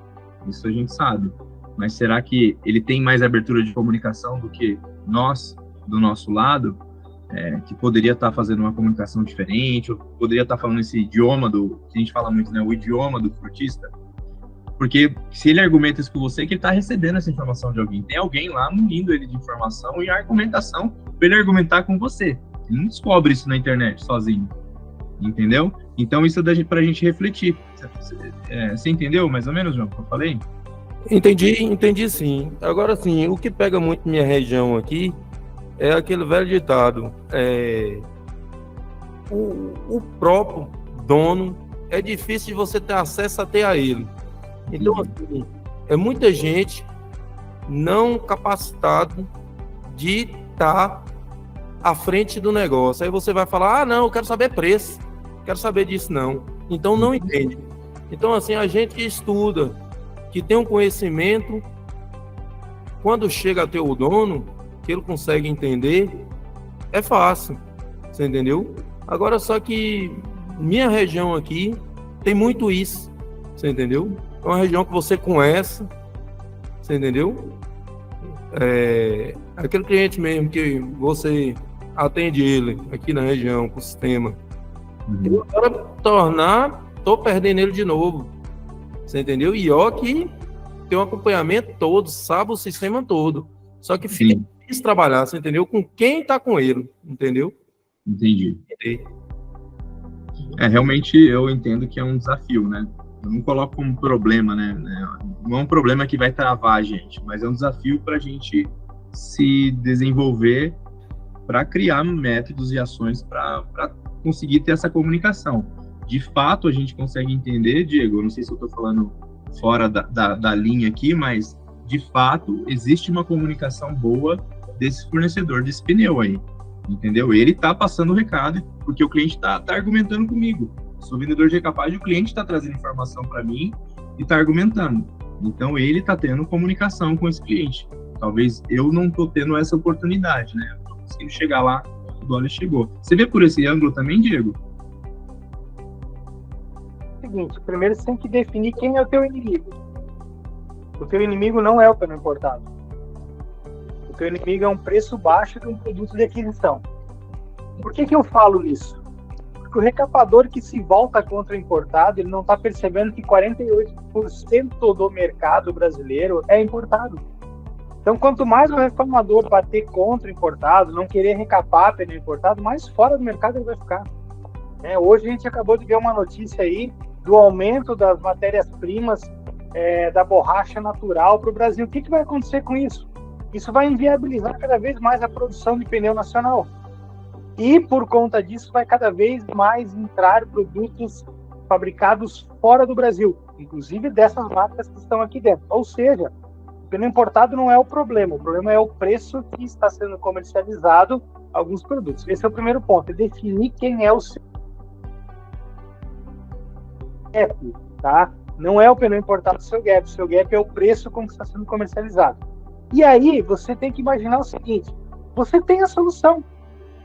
isso a gente sabe. Mas será que ele tem mais abertura de comunicação do que nós, do nosso lado, que poderia estar fazendo uma comunicação diferente, ou poderia estar falando esse idioma que a gente fala muito, né? O idioma do frutista? Porque se ele argumenta isso com você, que ele está recebendo essa informação de alguém. Tem alguém lá munindo ele de informação e argumentação para ele argumentar com você. Ele não descobre isso na internet sozinho. Entendeu? Então isso é para a gente refletir. Você entendeu mais ou menos, João, o que eu falei? Entendi sim. Agora sim, o que pega muito minha região aqui é aquele velho ditado. O próprio dono, é difícil de você ter acesso até a ele. Então, assim, é muita gente não capacitada de estar à frente do negócio. Aí você vai falar, não, eu quero saber preço, quero saber disso não. Então não entende. Então, assim, a gente estuda, que tem um conhecimento, quando chega a ter o dono, que ele consegue entender, é fácil, você entendeu? Agora, só que minha região aqui tem muito isso, você entendeu? É uma região que você conhece, você entendeu? Aquele cliente mesmo que você atende ele aqui na região, com o sistema. Eu agora tô perdendo ele de novo, você entendeu? E ó que tem um acompanhamento todo, sabe o sistema todo. Só que fica difícil trabalhar, você entendeu? Com quem tá com ele, entendeu? Entendi. Realmente eu entendo que é um desafio, né? Eu não coloco como problema, né? Não é um problema que vai travar a gente, mas é um desafio para a gente se desenvolver para criar métodos e ações para conseguir ter essa comunicação. De fato, a gente consegue entender, Diego, eu não sei se eu estou falando fora da linha aqui, mas de fato existe uma comunicação boa desse fornecedor desse pneu aí, entendeu? Ele está passando o recado, porque o cliente está argumentando comigo. Sou vendedor de recapagem, o cliente está trazendo informação para mim e está argumentando. Então, ele está tendo comunicação com esse cliente. Talvez eu não estou tendo essa oportunidade, né? Eu estou conseguindo chegar lá, o dólar chegou. Você vê por esse ângulo também, Diego? Seguinte, primeiro você tem que definir quem é o teu inimigo. O teu inimigo não é o pneu importado. O teu inimigo é um preço baixo de um produto de aquisição. Por que eu falo isso? Porque o recapador que se volta contra o importado, ele não está percebendo que 48% do mercado brasileiro é importado. Então, quanto mais o reclamador bater contra o importado, não querer recapar pneu importado, mais fora do mercado ele vai ficar. Hoje a gente acabou de ver uma notícia aí do aumento das matérias-primas da borracha natural para o Brasil. O que vai acontecer com isso? Isso vai inviabilizar cada vez mais a produção de pneu nacional. E, por conta disso, vai cada vez mais entrar produtos fabricados fora do Brasil, inclusive dessas marcas que estão aqui dentro. Ou seja, o pneu importado não é o problema é o preço que está sendo comercializado alguns produtos. Esse é o primeiro ponto, é definir quem é o seu gap, tá? Não é o pneu importado o seu gap é o preço com que está sendo comercializado. E aí você tem que imaginar o seguinte, você tem a solução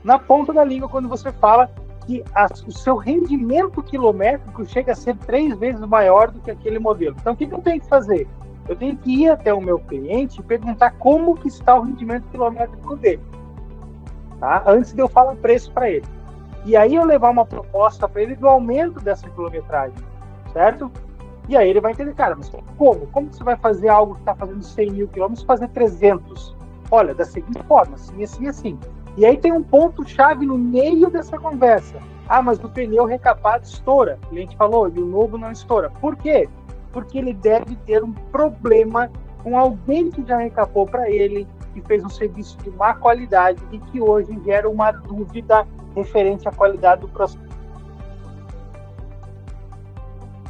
na ponta da língua quando você fala que o seu rendimento quilométrico chega a ser 3 vezes maior do que aquele modelo. Então, o que eu tenho que fazer? Eu tenho que ir até o meu cliente e perguntar como que está o rendimento quilométrico dele, tá? Antes de eu falar preço para ele. E aí eu levar uma proposta para ele do aumento dessa quilometragem, certo? E aí ele vai entender, cara, mas como? Como que você vai fazer algo que está fazendo 100 mil quilômetros fazer 300? Olha, da seguinte forma, assim, assim, assim. E aí tem um ponto-chave no meio dessa conversa. Ah, mas o pneu recapado estoura. O cliente falou, e o novo não estoura. Por quê? Porque ele deve ter um problema com alguém que já recapou para ele, que fez um serviço de má qualidade e que hoje gera uma dúvida referente à qualidade do processo.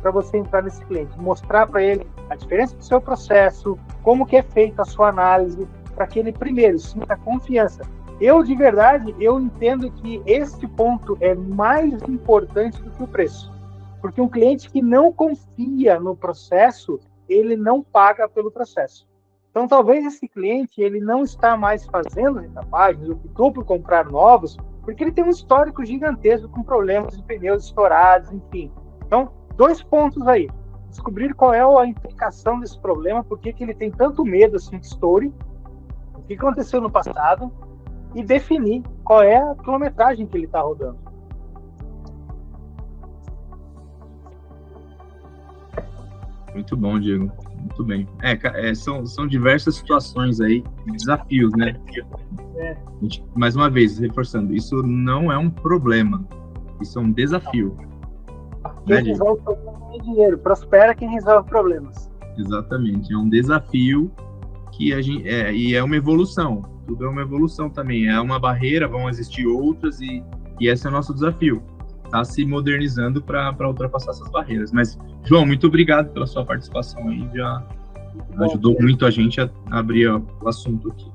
Para você entrar nesse cliente, mostrar para ele a diferença do seu processo, como que é feita a sua análise, para que ele primeiro sinta confiança. Eu, de verdade, eu entendo que este ponto é mais importante do que o preço. Porque um cliente que não confia no processo, ele não paga pelo processo. Então, talvez esse cliente ele não está mais fazendo recapagens, optou por comprar novos, porque ele tem um histórico gigantesco com problemas de pneus estourados, enfim. Então, 2 pontos aí. Descobrir qual é a implicação desse problema, por que ele tem tanto medo assim, de estoure, o que aconteceu no passado, e definir qual é a quilometragem que ele está rodando. Muito bom, Diego. Muito bem. São diversas situações aí, desafios, né? Mais uma vez, reforçando, isso não é um problema, isso é um desafio. Quem resolve o problema é dinheiro, prospera quem resolve problemas. Exatamente, é um desafio que a gente, e é uma evolução, tudo é uma evolução também, é uma barreira, vão existir outras e esse é o nosso desafio. Tá se modernizando para ultrapassar essas barreiras. Mas, João, muito obrigado pela sua participação aí, já ajudou muito a gente a abrir o assunto aqui.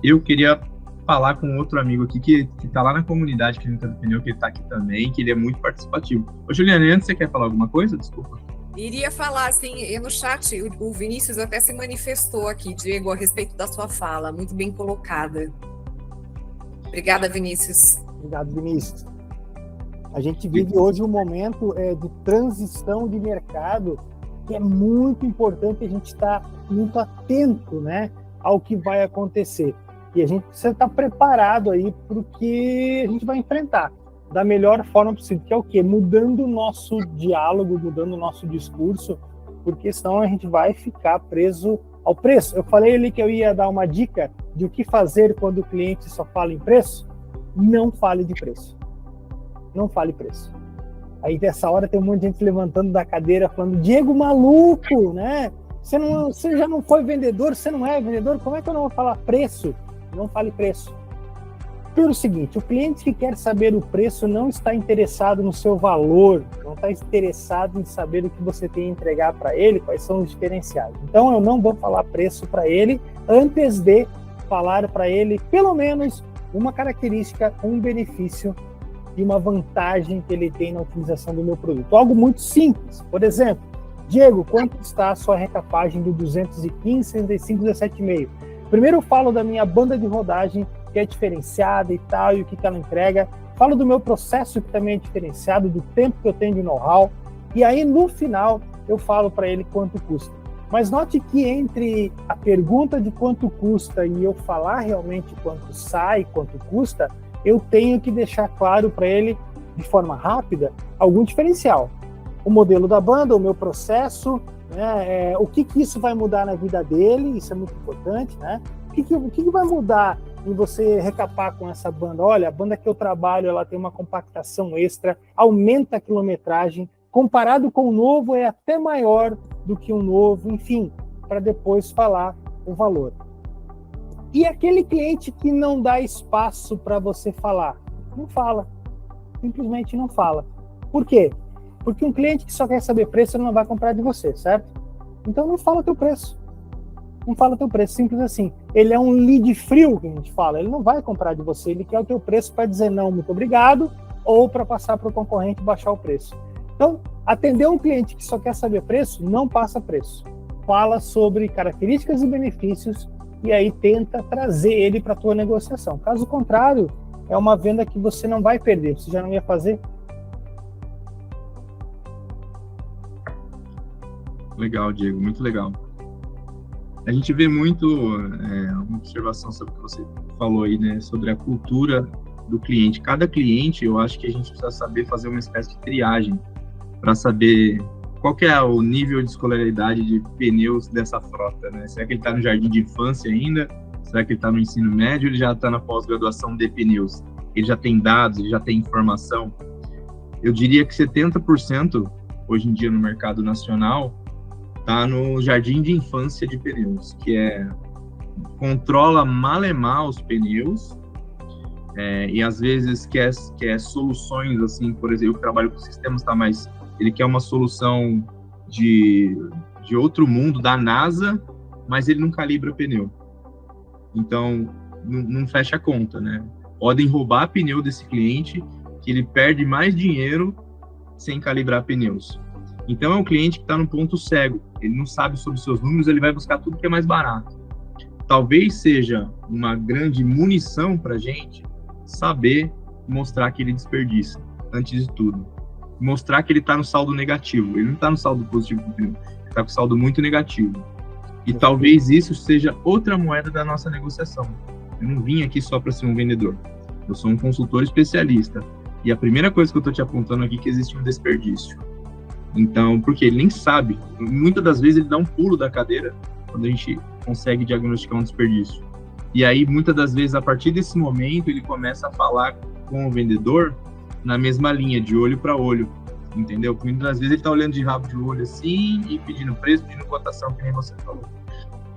Eu queria falar com outro amigo aqui que está lá na comunidade Clínica do Pneu, que ele está aqui também, que ele é muito participativo. Ô, Juliana, antes você quer falar alguma coisa? Desculpa. Iria falar, assim, no chat, o Vinícius até se manifestou aqui, Diego, a respeito da sua fala, muito bem colocada. Obrigada, Vinícius. Obrigado, Vinícius. A gente vive hoje um momento de transição de mercado que é muito importante a gente estar muito atento, né, ao que vai acontecer. E a gente precisa estar preparado aí para o que a gente vai enfrentar da melhor forma possível, que é o quê? Mudando o nosso diálogo, mudando o nosso discurso, porque senão a gente vai ficar preso ao preço. Eu falei ali que eu ia dar uma dica de o que fazer quando o cliente só fala em preço. Não fale de preço. Não fale preço. Aí dessa hora tem um monte de gente levantando da cadeira falando, Diego, maluco, né? Você já não foi vendedor, você não é vendedor, como é que eu não vou falar preço? Não fale preço. Pelo seguinte, o cliente que quer saber o preço não está interessado no seu valor, não está interessado em saber o que você tem a entregar para ele, quais são os diferenciais. Então eu não vou falar preço para ele antes de falar para ele pelo menos uma característica, um benefício e uma vantagem que ele tem na utilização do meu produto. Algo muito simples. Por exemplo, Diego, quanto está a sua recapagem do 215, 65, 17,5? Primeiro eu falo da minha banda de rodagem, que é diferenciada e tal, e o que ela entrega. Falo do meu processo, que também é diferenciado, do tempo que eu tenho de know-how. E aí, no final, eu falo para ele quanto custa. Mas note que entre a pergunta de quanto custa e eu falar realmente quanto sai, quanto custa, eu tenho que deixar claro para ele, de forma rápida, algum diferencial. O modelo da banda, o meu processo, né, o que isso vai mudar na vida dele, isso é muito importante, né? O que vai mudar em você recapar com essa banda? Olha, a banda que eu trabalho, ela tem uma compactação extra, aumenta a quilometragem, comparado com o novo é até maior do que um novo, enfim, para depois falar o valor. E aquele cliente que não dá espaço para você falar, não fala, simplesmente não fala. Por quê? Porque um cliente que só quer saber preço, ele não vai comprar de você, certo? Então não fala teu preço. Não fala teu preço, simples assim. Ele é um lead frio, que a gente fala, ele não vai comprar de você, ele quer o teu preço para dizer não, muito obrigado, ou para passar para o concorrente e baixar o preço. Então, atender um cliente que só quer saber preço, não passa preço. Fala sobre características e benefícios e aí tenta trazer ele para a tua negociação. Caso contrário, é uma venda que você não vai perder, você já não ia fazer. Legal, Diego, muito legal. A gente vê muito uma observação sobre o que você falou aí, né, sobre a cultura do cliente. Cada cliente, eu acho que a gente precisa saber fazer uma espécie de triagem para saber qual que é o nível de escolaridade de pneus dessa frota, né? Será que ele está no jardim de infância ainda? Será que ele está no ensino médio ou ele já está na pós-graduação de pneus? Ele já tem dados, ele já tem informação? Eu diria que 70% hoje em dia no mercado nacional está no jardim de infância de pneus, que controla malemar os pneus, e às vezes quer soluções, assim, por exemplo, eu trabalho com sistemas, tá, mas ele quer uma solução de outro mundo, da NASA, mas ele não calibra pneu. Então, não fecha a conta, né? Podem roubar pneu desse cliente, que ele perde mais dinheiro sem calibrar pneus. Então, é um cliente que está no ponto cego. Ele não sabe sobre os seus números, ele vai buscar tudo que é mais barato. Talvez seja uma grande munição para a gente saber mostrar que ele desperdiça, antes de tudo. Mostrar que ele está no saldo negativo. Ele não está no saldo positivo do pneu, ele está com saldo muito negativo. E talvez isso seja outra moeda da nossa negociação. Eu não vim aqui só para ser um vendedor. Eu sou um consultor especialista. E a primeira coisa que eu estou te apontando aqui é que existe um desperdício. Então, porque ele nem sabe. Muitas das vezes ele dá um pulo da cadeira quando a gente consegue diagnosticar um desperdício. E aí, muitas das vezes, a partir desse momento, ele começa a falar com o vendedor na mesma linha, de olho para olho, entendeu? Porque muitas das vezes ele está olhando de rabo de olho assim e pedindo preço, pedindo cotação, que nem você falou.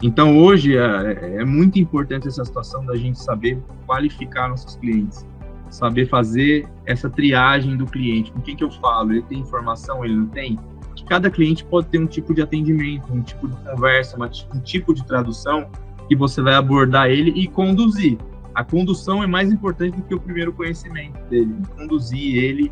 Então, hoje, é muito importante essa situação da gente saber qualificar nossos clientes, saber fazer essa triagem do cliente. Com quem que eu falo? Ele tem informação, ele não tem? Que cada cliente pode ter um tipo de atendimento, um tipo de conversa, um tipo de tradução que você vai abordar ele e conduzir. A condução é mais importante do que o primeiro conhecimento dele. Conduzir ele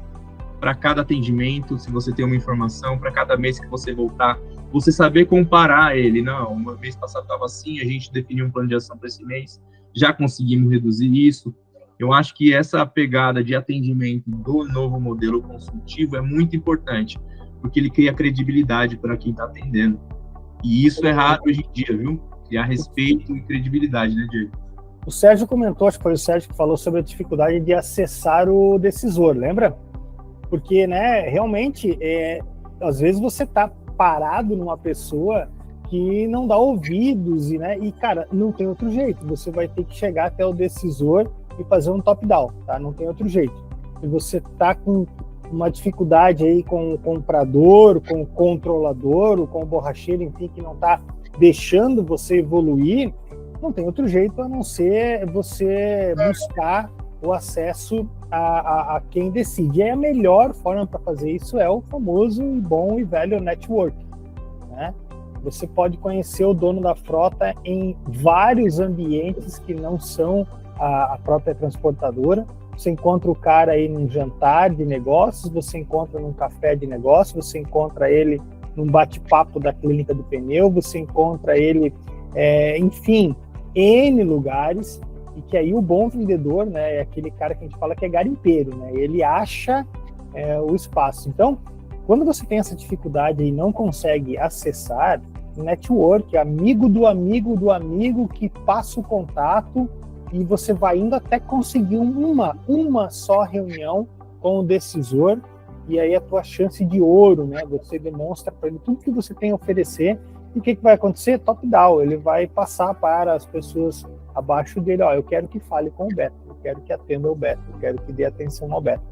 para cada atendimento, se você tem uma informação, para cada mês que você voltar, você saber comparar ele. Não, uma vez passada estava assim, a gente definiu um plano de ação para esse mês, já conseguimos reduzir isso. Eu acho que essa pegada de atendimento do novo modelo consultivo é muito importante, porque ele cria credibilidade para quem está atendendo. E isso é raro hoje em dia, viu? Criar respeito e credibilidade, né, Diego? O Sérgio comentou, acho que foi o Sérgio que falou sobre a dificuldade de acessar o decisor, lembra? Porque, né, realmente, às vezes você tá parado numa pessoa que não dá ouvidos, e, cara, não tem outro jeito. Você vai ter que chegar até o decisor e fazer um top-down, tá? Não tem outro jeito. Se você tá com uma dificuldade aí com o comprador, com o controlador, ou com o borracheiro, enfim, que não tá deixando você evoluir, não tem outro jeito a não ser você buscar o acesso a quem decide. E a melhor forma para fazer isso é o famoso e bom e velho network, né? Você pode conhecer o dono da frota em vários ambientes que não são a própria transportadora. Você encontra o cara aí num jantar de negócios, você encontra num café de negócios, você encontra ele num bate-papo da clínica do pneu, você encontra ele, enfim, N lugares, e que aí o bom vendedor, né, é aquele cara que a gente fala que é garimpeiro, né, ele acha o espaço. Então, quando você tem essa dificuldade e não consegue acessar, network, amigo do amigo do amigo que passa o contato, e você vai indo até conseguir uma só reunião com o decisor, e aí a tua chance de ouro, né? Você demonstra para ele tudo que você tem a oferecer, e o que vai acontecer? Top-down, ele vai passar para as pessoas abaixo dele, eu quero que fale com o Beto, eu quero que atenda o Beto, eu quero que dê atenção ao Beto.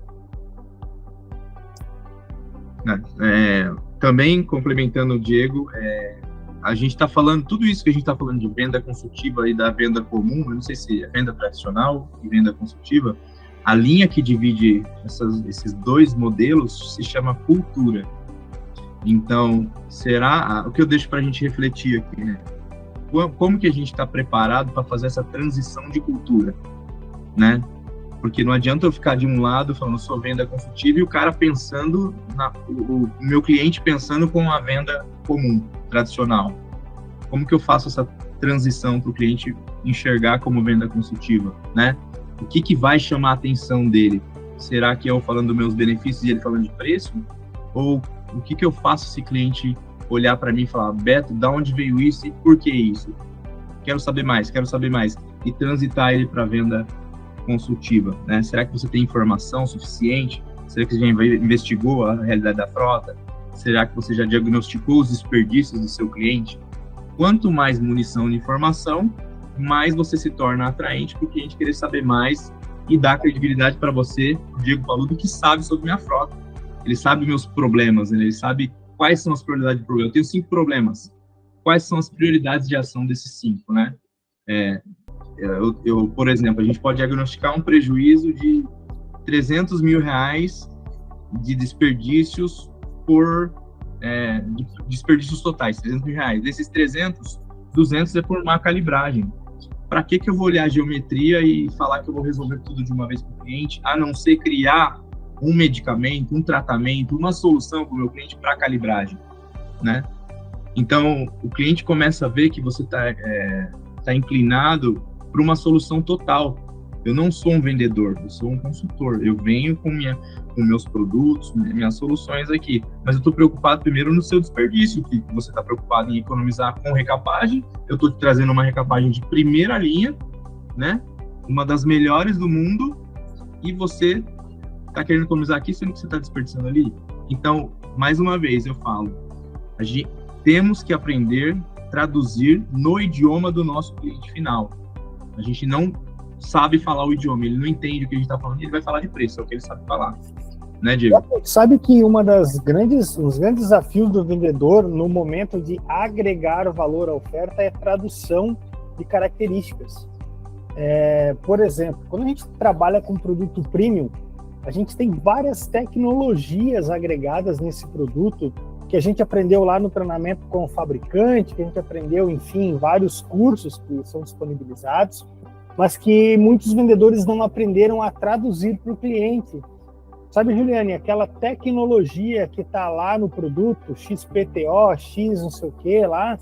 Também, complementando o Diego, a gente está falando, tudo isso que a gente está falando de venda consultiva e da venda comum, eu não sei se é venda tradicional e venda consultiva, a linha que divide esses dois modelos se chama cultura. Então, o que eu deixo para a gente refletir aqui, né? Como que a gente está preparado para fazer essa transição de cultura, né? Porque não adianta eu ficar de um lado falando sou venda consultiva e o cara pensando, o meu cliente pensando com a venda comum, tradicional. Como que eu faço transição para o cliente enxergar como venda consultiva, né? O que vai chamar a atenção dele? Será que eu falando dos meus benefícios e ele falando de preço? Ou o que eu faço se esse cliente olhar para mim e falar, Beto, da onde veio isso e por que isso? Quero saber mais. E transitar ele para a venda consultiva, né? Será que você tem informação suficiente? Será que você já investigou a realidade da frota? Será que você já diagnosticou os desperdícios do seu cliente? Quanto mais munição de informação, mais você se torna atraente para o cliente querer saber mais e dar credibilidade para você, o Diego Paludo, que sabe sobre minha frota. Ele sabe meus problemas, ele sabe quais são as prioridades do problema. Eu tenho 5 problemas. Quais são as prioridades de ação desses 5, né? Por exemplo, a gente pode diagnosticar um prejuízo de R$300 mil de desperdícios de desperdícios totais, R$300 mil. Desses 300, 200 é por má calibragem. Para que eu vou olhar a geometria e falar que eu vou resolver tudo de uma vez para o cliente, a não ser criar um medicamento, um tratamento, uma solução para o meu cliente para calibragem, né? Então, o cliente começa a ver que você tá inclinado para uma solução total. Eu não sou um vendedor, eu sou um consultor. Eu venho com meus produtos, minhas soluções aqui, mas eu estou preocupado primeiro no seu desperdício, que você está preocupado em economizar com recapagem. Eu estou te trazendo uma recapagem de primeira linha, né? Uma das melhores do mundo, e você está querendo economizar aqui, sendo que você está desperdiçando ali. Então, mais uma vez, eu falo, temos que aprender a traduzir no idioma do nosso cliente final. A gente não sabe falar o idioma, ele não entende o que a gente está falando, ele vai falar de preço, é o que ele sabe falar. Né, Diego? Sabe que um dos grandes desafios do vendedor no momento de agregar valor à oferta é tradução de características. Por exemplo, quando a gente trabalha com produto premium, a gente tem várias tecnologias agregadas nesse produto que a gente aprendeu lá no treinamento com o fabricante, que a gente aprendeu, enfim, em vários cursos que são disponibilizados, mas que muitos vendedores não aprenderam a traduzir para o cliente. Sabe, Juliane, aquela tecnologia que está lá no produto, XPTO, X não sei o que lá,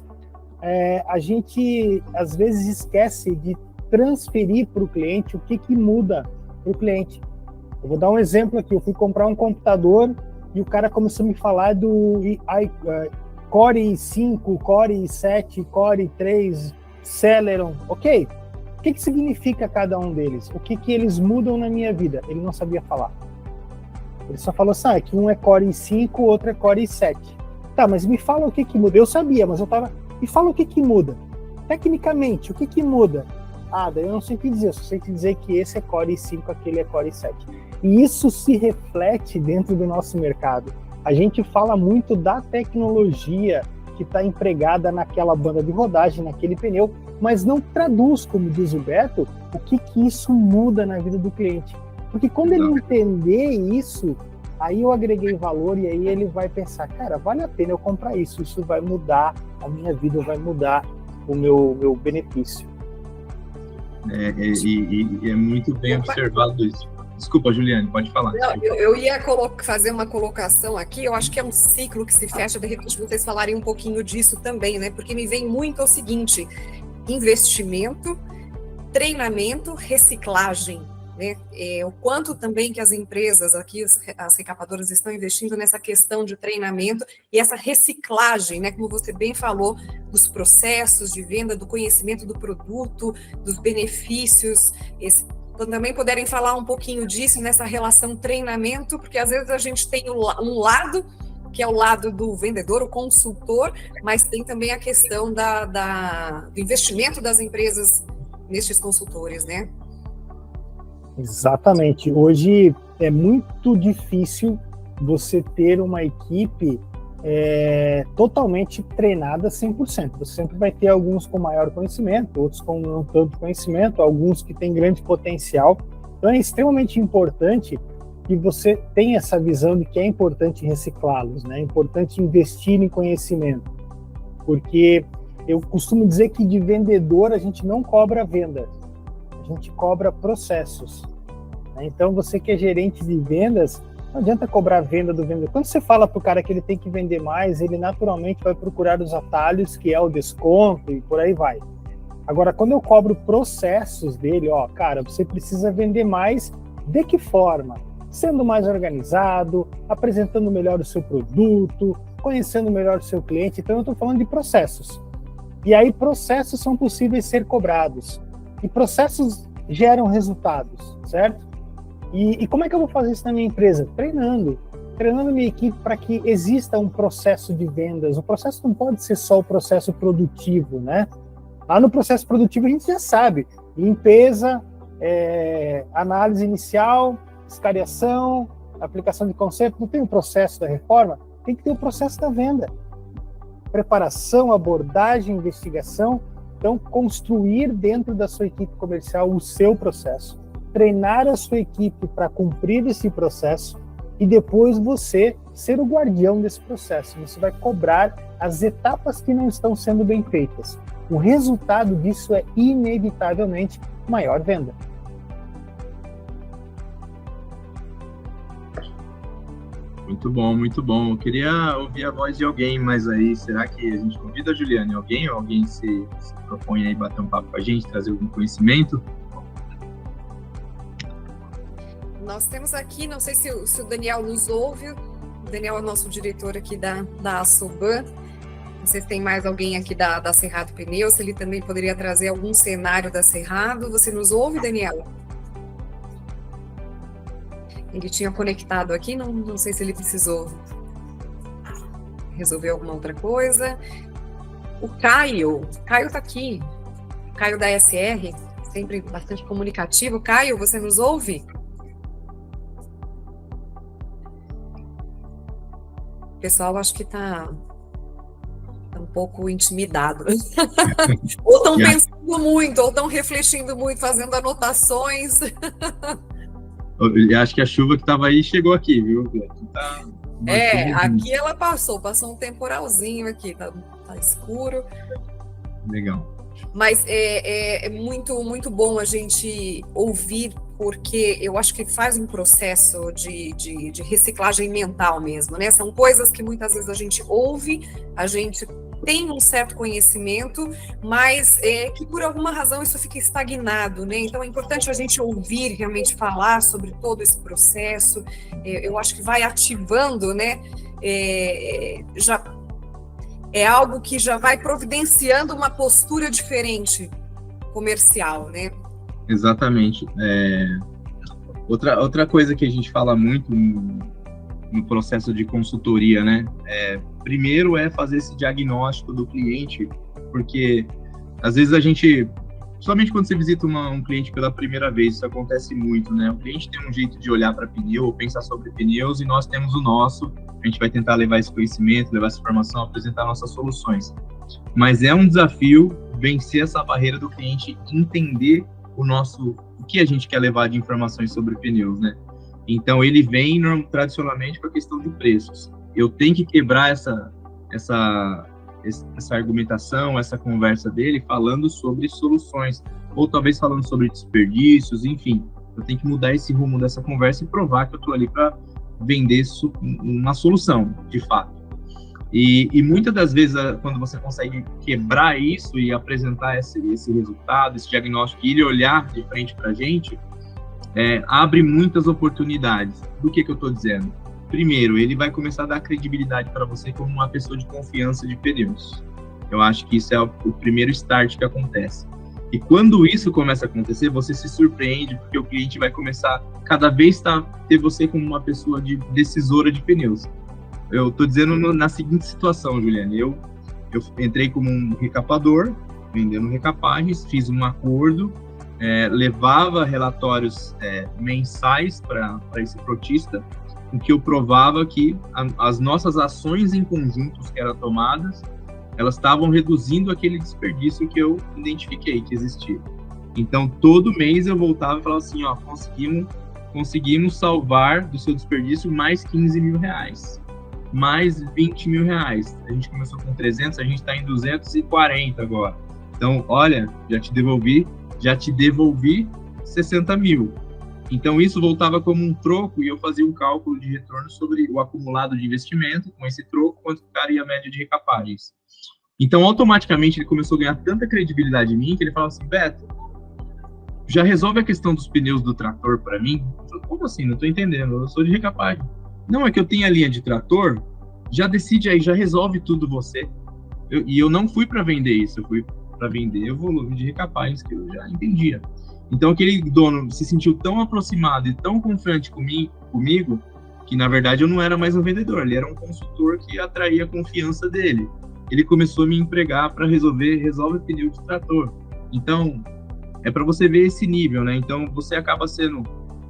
a gente às vezes esquece de transferir para o cliente o que muda para o cliente. Eu vou dar um exemplo aqui, eu fui comprar um computador e o cara começou a me falar do Core i5, Core i7, Core i3, Celeron, ok? O que significa cada um deles? O que eles mudam na minha vida? Ele não sabia falar. Ele só falou assim, que um é Core i5, o outro é Core i7. Tá, mas me fala o que muda. Eu sabia, mas eu tava... Me fala o que muda. Tecnicamente, o que muda? Daí eu não sei o que dizer. Eu só sei te dizer que esse é Core i5, aquele é Core i7. E isso se reflete dentro do nosso mercado. A gente fala muito da tecnologia que está empregada naquela banda de rodagem, naquele pneu, mas não traduz, como diz o Beto, o que isso muda na vida do cliente. Porque quando ele entender isso, aí eu agreguei valor e aí ele vai pensar, cara, vale a pena eu comprar isso, isso vai mudar a minha vida, vai mudar o meu benefício. É muito bem observado isso. Desculpa, Juliane, pode falar. Não, eu ia fazer uma colocação aqui, eu acho que é um ciclo que se fecha, de repente vocês falarem um pouquinho disso também, né? Porque me vem muito o seguinte, investimento, treinamento, reciclagem. Né? O quanto também que as empresas aqui, as recapadoras estão investindo nessa questão de treinamento e essa reciclagem, né? Como você bem falou, dos processos de venda, do conhecimento do produto, dos benefícios, também puderem falar um pouquinho disso nessa relação treinamento, porque às vezes a gente tem um lado, que é o lado do vendedor, o consultor, mas tem também a questão do investimento das empresas nestes consultores, né? Exatamente. Hoje é muito difícil você ter uma equipe totalmente treinada 100%. Você sempre vai ter alguns com maior conhecimento, outros com não tanto conhecimento, alguns que têm grande potencial. Então é extremamente importante que você tenha essa visão de que é importante reciclá-los, né? É importante investir em conhecimento. Porque eu costumo dizer que de vendedor a gente não cobra venda. A gente cobra processos. Então, você que é gerente de vendas, não adianta cobrar a venda do vendedor. Quando você fala para o cara que ele tem que vender mais, ele naturalmente vai procurar os atalhos, que é o desconto e por aí vai. Agora, quando eu cobro processos dele, ó, cara, você precisa vender mais, de que forma? Sendo mais organizado, apresentando melhor o seu produto, conhecendo melhor o seu cliente. Então, eu estou falando de processos. E aí, processos são possíveis ser cobrados. E processos geram resultados, certo? E como é que eu vou fazer isso na minha empresa? Treinando minha equipe para que exista um processo de vendas. O processo não pode ser só o processo produtivo, né? Lá no processo produtivo a gente já sabe, limpeza, análise inicial, escariação, aplicação de conceito. Não tem o processo da reforma, tem que ter o processo da venda. Preparação, abordagem, investigação. Então, construir dentro da sua equipe comercial o seu processo, treinar a sua equipe para cumprir esse processo e depois você ser o guardião desse processo. Você vai cobrar as etapas que não estão sendo bem feitas. O resultado disso é, inevitavelmente, maior venda. Muito bom, muito bom. Eu queria ouvir a voz de alguém mais aí. Será que a gente convida a Juliane? Alguém? Ou alguém se propõe aí bater um papo com a gente, trazer algum conhecimento? Nós temos aqui, não sei se o Daniel nos ouve. O Daniel é nosso diretor aqui da Assoban. Não sei se tem mais alguém aqui da Cerrado Pneus, se ele também poderia trazer algum cenário da Cerrado. Você nos ouve, Daniel? Ele tinha conectado aqui, não sei se ele precisou resolver alguma outra coisa. O Caio está aqui. O Caio da SR, sempre bastante comunicativo. Caio, você nos ouve? O pessoal acho que está um pouco intimidado. Ou estão pensando muito, ou estão refletindo muito, fazendo anotações. Eu acho que a chuva que estava aí chegou aqui, viu? Aqui ela passou um temporalzinho aqui, tá escuro. Legal. Mas é muito, muito bom a gente ouvir, porque eu acho que faz um processo de reciclagem mental mesmo, né? São coisas que muitas vezes a gente ouve, a gente tem um certo conhecimento, mas que por alguma razão isso fica estagnado, né? Então é importante a gente ouvir, realmente falar sobre todo esse processo. Eu acho que vai ativando, né? Já é algo que já vai providenciando uma postura diferente comercial, né? Exatamente. Outra coisa que a gente fala muito no processo de consultoria, né? Primeiro é fazer esse diagnóstico do cliente, porque às vezes a gente, somente quando você visita um cliente pela primeira vez, isso acontece muito, né? O cliente tem um jeito de olhar para pneu, ou pensar sobre pneus, e nós temos o nosso. A gente vai tentar levar esse conhecimento, levar essa informação, apresentar nossas soluções. Mas é um desafio vencer essa barreira do cliente, entender o que a gente quer levar de informações sobre pneus, né? Então, ele vem tradicionalmente com a questão de preços. Eu tenho que quebrar essa argumentação, essa conversa dele, falando sobre soluções, ou talvez falando sobre desperdícios, enfim. Eu tenho que mudar esse rumo dessa conversa e provar que eu estou ali para vender uma solução, de fato. E muitas das vezes, quando você consegue quebrar isso e apresentar esse resultado, esse diagnóstico, e ele olhar de frente para a gente, abre muitas oportunidades. Do que eu estou dizendo? Primeiro, ele vai começar a dar credibilidade para você como uma pessoa de confiança de pneus. Eu acho que isso é o primeiro start que acontece. E quando isso começa a acontecer, você se surpreende, porque o cliente vai começar cada vez a ter você como uma pessoa decisora de pneus. Eu estou dizendo na seguinte situação, Juliane. Eu entrei como um recapador, vendendo recapagens, fiz um acordo, levava relatórios mensais para esse frotista, em que eu provava que as nossas ações em conjuntos que eram tomadas, elas estavam reduzindo aquele desperdício que eu identifiquei que existia. Então, todo mês eu voltava e falava assim, ó, conseguimos salvar do seu desperdício mais 15 mil reais, mais 20 mil reais. A gente começou com 300, a gente está em 240 agora. Então, olha, já te devolvi 60 mil. Então, isso voltava como um troco e eu fazia um cálculo de retorno sobre o acumulado de investimento com esse troco, quanto ficaria a média de recapagens. Então, automaticamente, ele começou a ganhar tanta credibilidade em mim que ele falava assim, Beto, já resolve a questão dos pneus do trator para mim? Eu falei, como assim? Não tô entendendo, eu sou de recapagem. Não, é que eu tenho a linha de trator, já decide aí, já resolve tudo você. E eu não fui para vender isso, eu fui para vender o volume de recapagens que eu já entendia. Então, aquele dono se sentiu tão aproximado e tão confiante comigo que, na verdade, eu não era mais um vendedor, ele era um consultor que atraía a confiança dele. Ele começou a me empregar para resolve pneu de trator. Então, é para você ver esse nível, né? Então, você acaba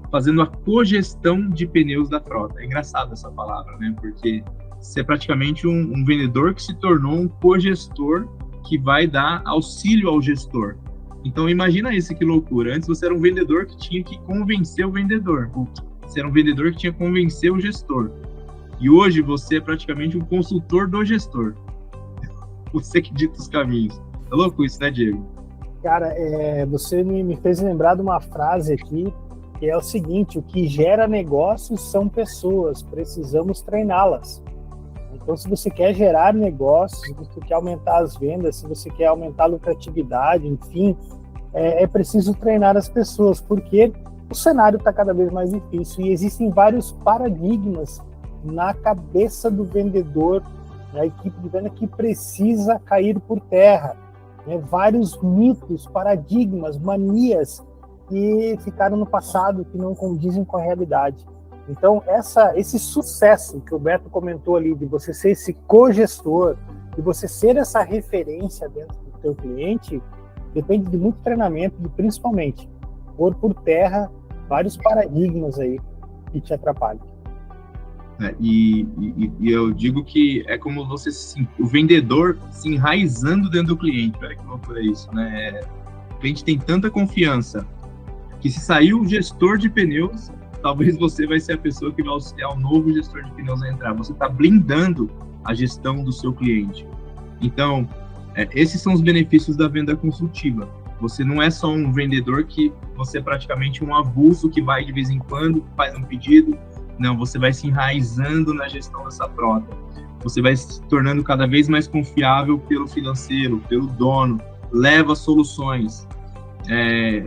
fazendo a cogestão de pneus da frota. É engraçado essa palavra, né? Porque você é praticamente um vendedor que se tornou um cogestor que vai dar auxílio ao gestor. Então, imagina isso, que loucura. Antes você era um vendedor que tinha que convencer o vendedor. Você era um vendedor que tinha que convencer o gestor. E hoje você é praticamente um consultor do gestor. Você que dita os caminhos. É louco isso, né, Diego? Cara, você me fez lembrar de uma frase aqui, que é o seguinte: o que gera negócios são pessoas, precisamos treiná-las. Então, se você quer gerar negócios, se você quer aumentar as vendas, se você quer aumentar a lucratividade, enfim, é preciso treinar as pessoas, porque o cenário está cada vez mais difícil e existem vários paradigmas na cabeça do vendedor, da equipe de venda, que precisa cair por terra. Vários mitos, paradigmas, manias que ficaram no passado, que não condizem com a realidade. Então, esse sucesso que o Beto comentou ali, de você ser esse cogestor, de você ser essa referência dentro do teu cliente, depende de muito treinamento e, principalmente, pôr por terra vários paradigmas aí que te atrapalham. E eu digo que é como o vendedor se enraizando dentro do cliente. Olha que loucura isso, né? O cliente tem tanta confiança que, se sair o gestor de pneus, talvez você vai ser a pessoa que vai auxiliar o novo gestor de pneus a entrar. Você está blindando a gestão do seu cliente. Então, esses são os benefícios da venda consultiva. Você não é só um vendedor que você é praticamente um avulso que vai de vez em quando, faz um pedido. Não, você vai se enraizando na gestão dessa frota. Você vai se tornando cada vez mais confiável pelo financeiro, pelo dono, leva soluções.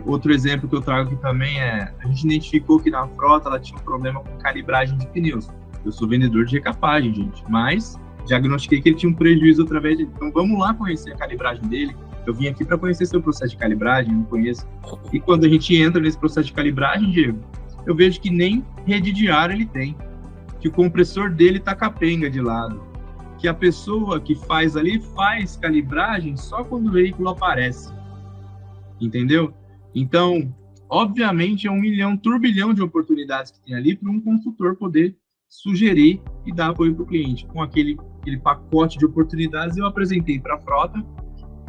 Outro exemplo que eu trago aqui também a gente identificou que na frota ela tinha um problema com calibragem de pneus. Eu sou vendedor de recapagem, gente, mas diagnostiquei que ele tinha um prejuízo através de... Então vamos lá conhecer a calibragem dele. Eu vim aqui para conhecer seu processo de calibragem, não conheço. E quando a gente entra nesse processo de calibragem, Diego, eu vejo que nem rede de ar ele tem, que o compressor dele tá capenga de lado, que a pessoa que faz ali faz calibragem só quando o veículo aparece, entendeu? Então, obviamente, é 1 milhão, turbilhão de oportunidades que tem ali para um consultor poder sugerir e dar apoio para o cliente. Com aquele pacote de oportunidades, eu apresentei para a frota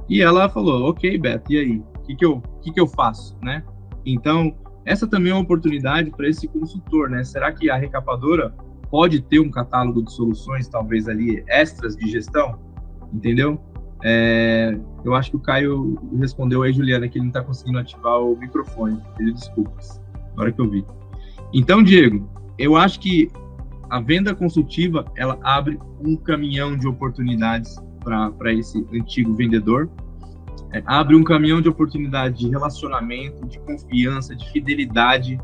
e ela falou, ok, Beto, e aí? O que eu faço, né? Então, essa também é uma oportunidade para esse consultor, né? Será que a recapadora pode ter um catálogo de soluções, talvez ali, extras de gestão? Entendeu? Eu acho que o Caio respondeu aí, Juliana, que ele não está conseguindo ativar o microfone. Pedi desculpas, na hora que eu vi. Então, Diego, eu acho que a venda consultiva, ela abre um caminhão de oportunidades para esse antigo vendedor. Abre um caminhão de oportunidade de relacionamento, de confiança, de fidelidade,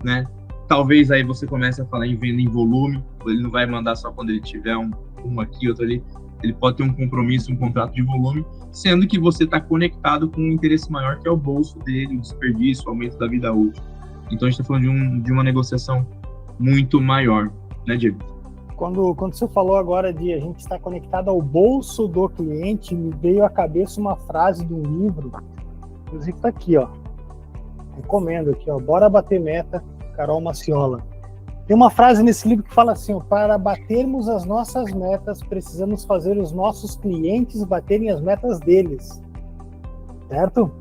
né? Talvez aí você comece a falar em venda em volume, ele não vai mandar só quando ele tiver um aqui, outro ali, ele pode ter um compromisso, um contrato de volume, sendo que você está conectado com um interesse maior, que é o bolso dele, o desperdício, o aumento da vida útil. Então a gente está falando de uma negociação muito maior, né, Diego? Quando você falou agora de a gente estar conectado ao bolso do cliente, me veio à cabeça uma frase de um livro, inclusive está aqui, ó. Recomendo aqui, ó. Bora Bater Meta, Carol Maciola. Tem uma frase nesse livro que fala assim, ó, para batermos as nossas metas, precisamos fazer os nossos clientes baterem as metas deles. Certo?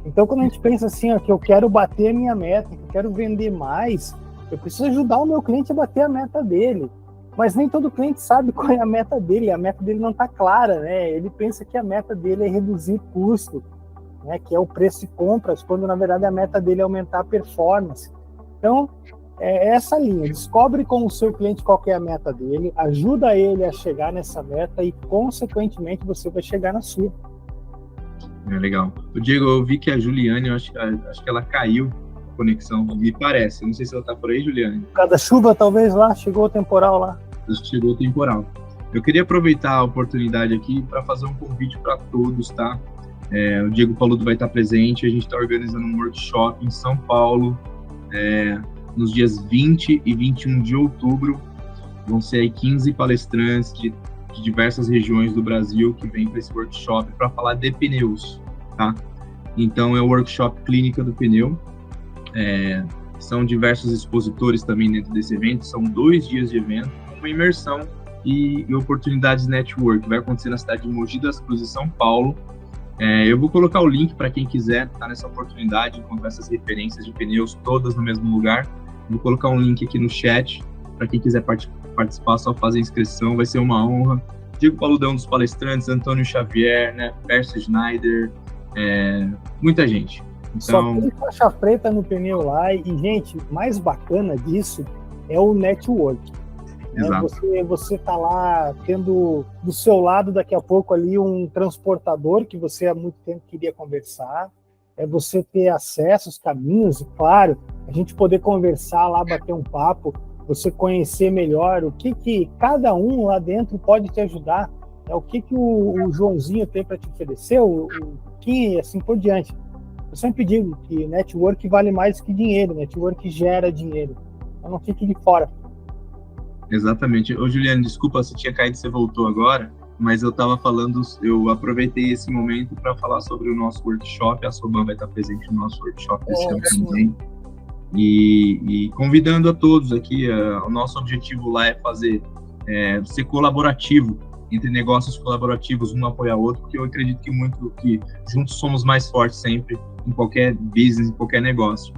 Então, quando a gente pensa assim, ó, que eu quero bater a minha meta, que eu quero vender mais, eu preciso ajudar o meu cliente a bater a meta dele. Mas nem todo cliente sabe qual é a meta dele não está clara, né? Ele pensa que a meta dele é reduzir custo, né? Que é o preço de compras, quando na verdade a meta dele é aumentar a performance. Então, é essa linha. Descobre com o seu cliente qual que é a meta dele, ajuda ele a chegar nessa meta e, consequentemente, você vai chegar na sua. Legal. O Diego, eu vi que a Juliane, acho que ela caiu a conexão, me parece. Não sei se ela tá por aí, Juliane. Por causa da chuva, talvez, lá, chegou o temporal lá. Chegou o temporal. Eu queria aproveitar a oportunidade aqui para fazer um convite para todos, tá? O Diego Paludo vai estar presente, a gente está organizando um workshop em São Paulo, nos dias 20 e 21 de outubro. Vão ser aí 15 palestrantes de diversas regiões do Brasil que vêm para esse workshop para falar de pneus, tá? Então, é o workshop Clínica do Pneu. São diversos expositores também dentro desse evento, são 2 dias de evento, uma imersão e oportunidades network. Vai acontecer na cidade de Mogi das Cruzes, São Paulo. Eu vou colocar o link para quem quiser estar nessa oportunidade, encontrar essas referências de pneus todas no mesmo lugar. Vou colocar um link aqui no chat para quem quiser participar, só fazer inscrição, vai ser uma honra. Diego Paludo é um dos palestrantes, Antônio Xavier, né, Percy Schneider, muita gente. Então... Só tem faixa preta no pneu lá e, gente, mais bacana disso é o network. Você tá lá tendo do seu lado daqui a pouco ali um transportador que você há muito tempo queria conversar, você ter acesso aos caminhos e, claro, a gente poder conversar lá, bater um papo, você conhecer melhor o que cada um lá dentro pode te ajudar, o que o Joãozinho tem para te oferecer, o Kim, assim por diante. Eu sempre digo que network vale mais que dinheiro, network gera dinheiro, então não fique de fora. Exatamente. Ô, Juliane, desculpa se tinha caído, você voltou agora, mas eu estava falando, eu aproveitei esse momento para falar sobre o nosso workshop. A Soban vai estar presente no nosso workshop esse ano também. E convidando a todos aqui, o nosso objetivo lá é ser colaborativo, entre negócios colaborativos, um apoiar o outro, porque eu acredito que juntos somos mais fortes sempre, em qualquer business, em qualquer negócio.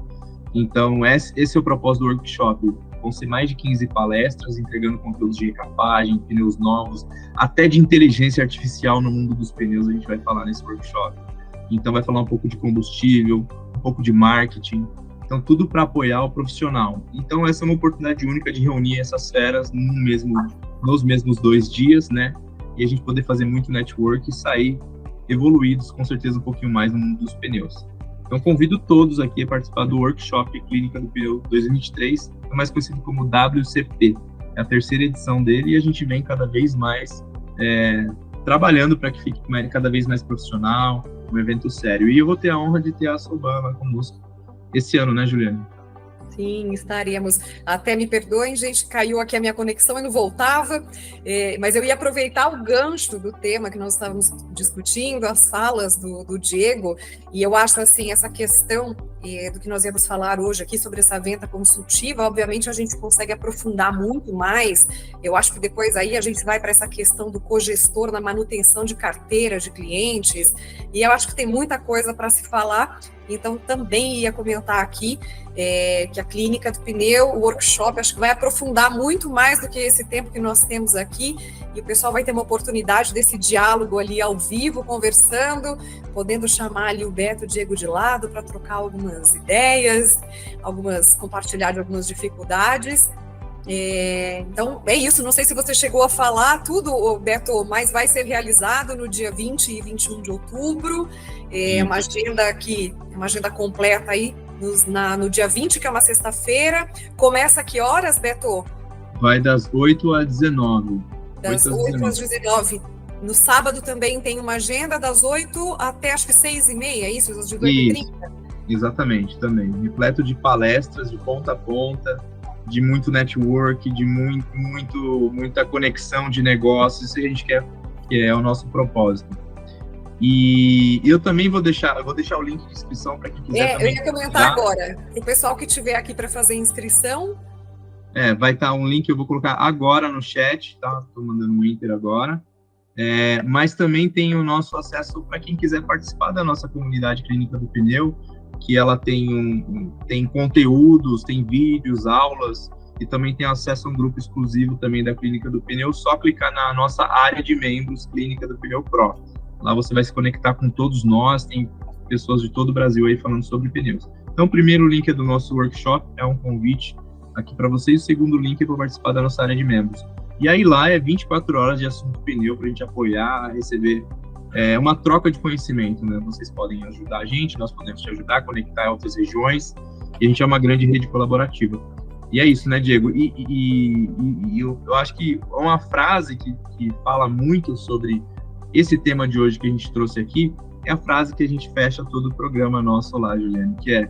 Então, esse é o propósito do workshop. Vão ser mais de 15 palestras, entregando conteúdos de recapagem, pneus novos, até de inteligência artificial no mundo dos pneus a gente vai falar nesse workshop. Então, vai falar um pouco de combustível, um pouco de marketing, então tudo para apoiar o profissional. Então, essa é uma oportunidade única de reunir essas feras nos mesmos 2 dias, né? E a gente poder fazer muito network e sair evoluídos, com certeza, um pouquinho mais no mundo dos pneus. Então, convido todos aqui a participar do workshop Clínica do Pneu 2023, mais conhecido como WCP. É a 3ª edição dele e a gente vem cada vez mais trabalhando para que fique cada vez mais profissional, um evento sério. E eu vou ter a honra de ter a Soban conosco esse ano, né, Juliane? Sim, estaremos. Até me perdoem, gente, caiu aqui a minha conexão e não voltava, mas eu ia aproveitar o gancho do tema que nós estávamos discutindo, as falas do Diego, e eu acho assim, essa questão do que nós íamos falar hoje aqui sobre essa venda consultiva, obviamente a gente consegue aprofundar muito mais. Eu acho que depois aí a gente vai para essa questão do cogestor na manutenção de carteira de clientes, e eu acho que tem muita coisa para se falar. Então, também ia comentar aqui que a Clínica do Pneu, o workshop, acho que vai aprofundar muito mais do que esse tempo que nós temos aqui, e o pessoal vai ter uma oportunidade desse diálogo ali ao vivo, conversando, podendo chamar ali o Beto e o Diego de lado para trocar algumas ideias, compartilhar de algumas dificuldades. Então, é isso. Não sei se você chegou a falar tudo, Beto, mas vai ser realizado no dia 20 e 21 de outubro. Uma agenda completa aí no dia 20, que é uma sexta-feira. Começa a que horas, Beto? Vai das 8 às 19. Das 8 às 19. No sábado também tem uma agenda das 8 até acho que 6h30, é isso? Às 18h30? Exatamente, também. Repleto de palestras de ponta a ponta, de muito network, de muita conexão de negócios. Isso que a gente quer, que é o nosso propósito. E eu também vou deixar o link de inscrição para quem quiser. Eu ia comentar agora. O pessoal que estiver aqui para fazer inscrição. Vai estar um link, eu vou colocar agora no chat, tá? Estou mandando um enter agora. Mas também tem o nosso acesso para quem quiser participar da nossa comunidade Clínica do Pneu, que ela tem conteúdos, tem vídeos, aulas, e também tem acesso a um grupo exclusivo também da Clínica do Pneu. Só clicar na nossa área de membros, Clínica do Pneu Pro. Lá você vai se conectar com todos nós, tem pessoas de todo o Brasil aí falando sobre pneus. Então, o primeiro link é do nosso workshop, é um convite aqui para vocês. O segundo link é para participar da nossa área de membros. E aí lá é 24 horas de assunto pneu para a gente apoiar, receber uma troca de conhecimento, né? Vocês podem ajudar a gente, nós podemos te ajudar a conectar outras regiões, e a gente é uma grande rede colaborativa. E é isso, né, Diego? E eu acho que uma frase que fala muito sobre esse tema de hoje que a gente trouxe aqui é a frase que a gente fecha todo o programa nosso lá, Juliane, que é: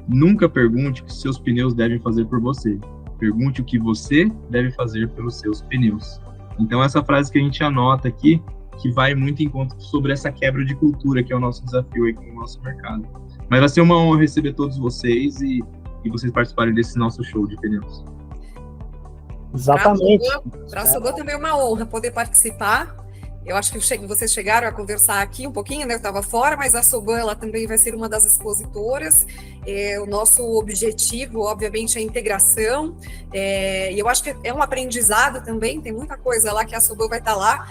nunca pergunte o que seus pneus devem fazer por você. Pergunte o que você deve fazer pelos seus pneus. Então, essa frase que a gente anota aqui, que vai muito em conta sobre essa quebra de cultura, que é o nosso desafio aí com o nosso mercado. Mas vai ser uma honra receber todos vocês e vocês participarem desse nosso show de pneus. Exatamente. Para a Soban também é uma honra poder participar. Eu acho que vocês chegaram a conversar aqui um pouquinho, né? Eu estava fora, mas a Soban ela também vai ser uma das expositoras. O nosso objetivo, obviamente, é a integração. E eu acho que é um aprendizado também. Tem muita coisa lá que a Soban vai estar lá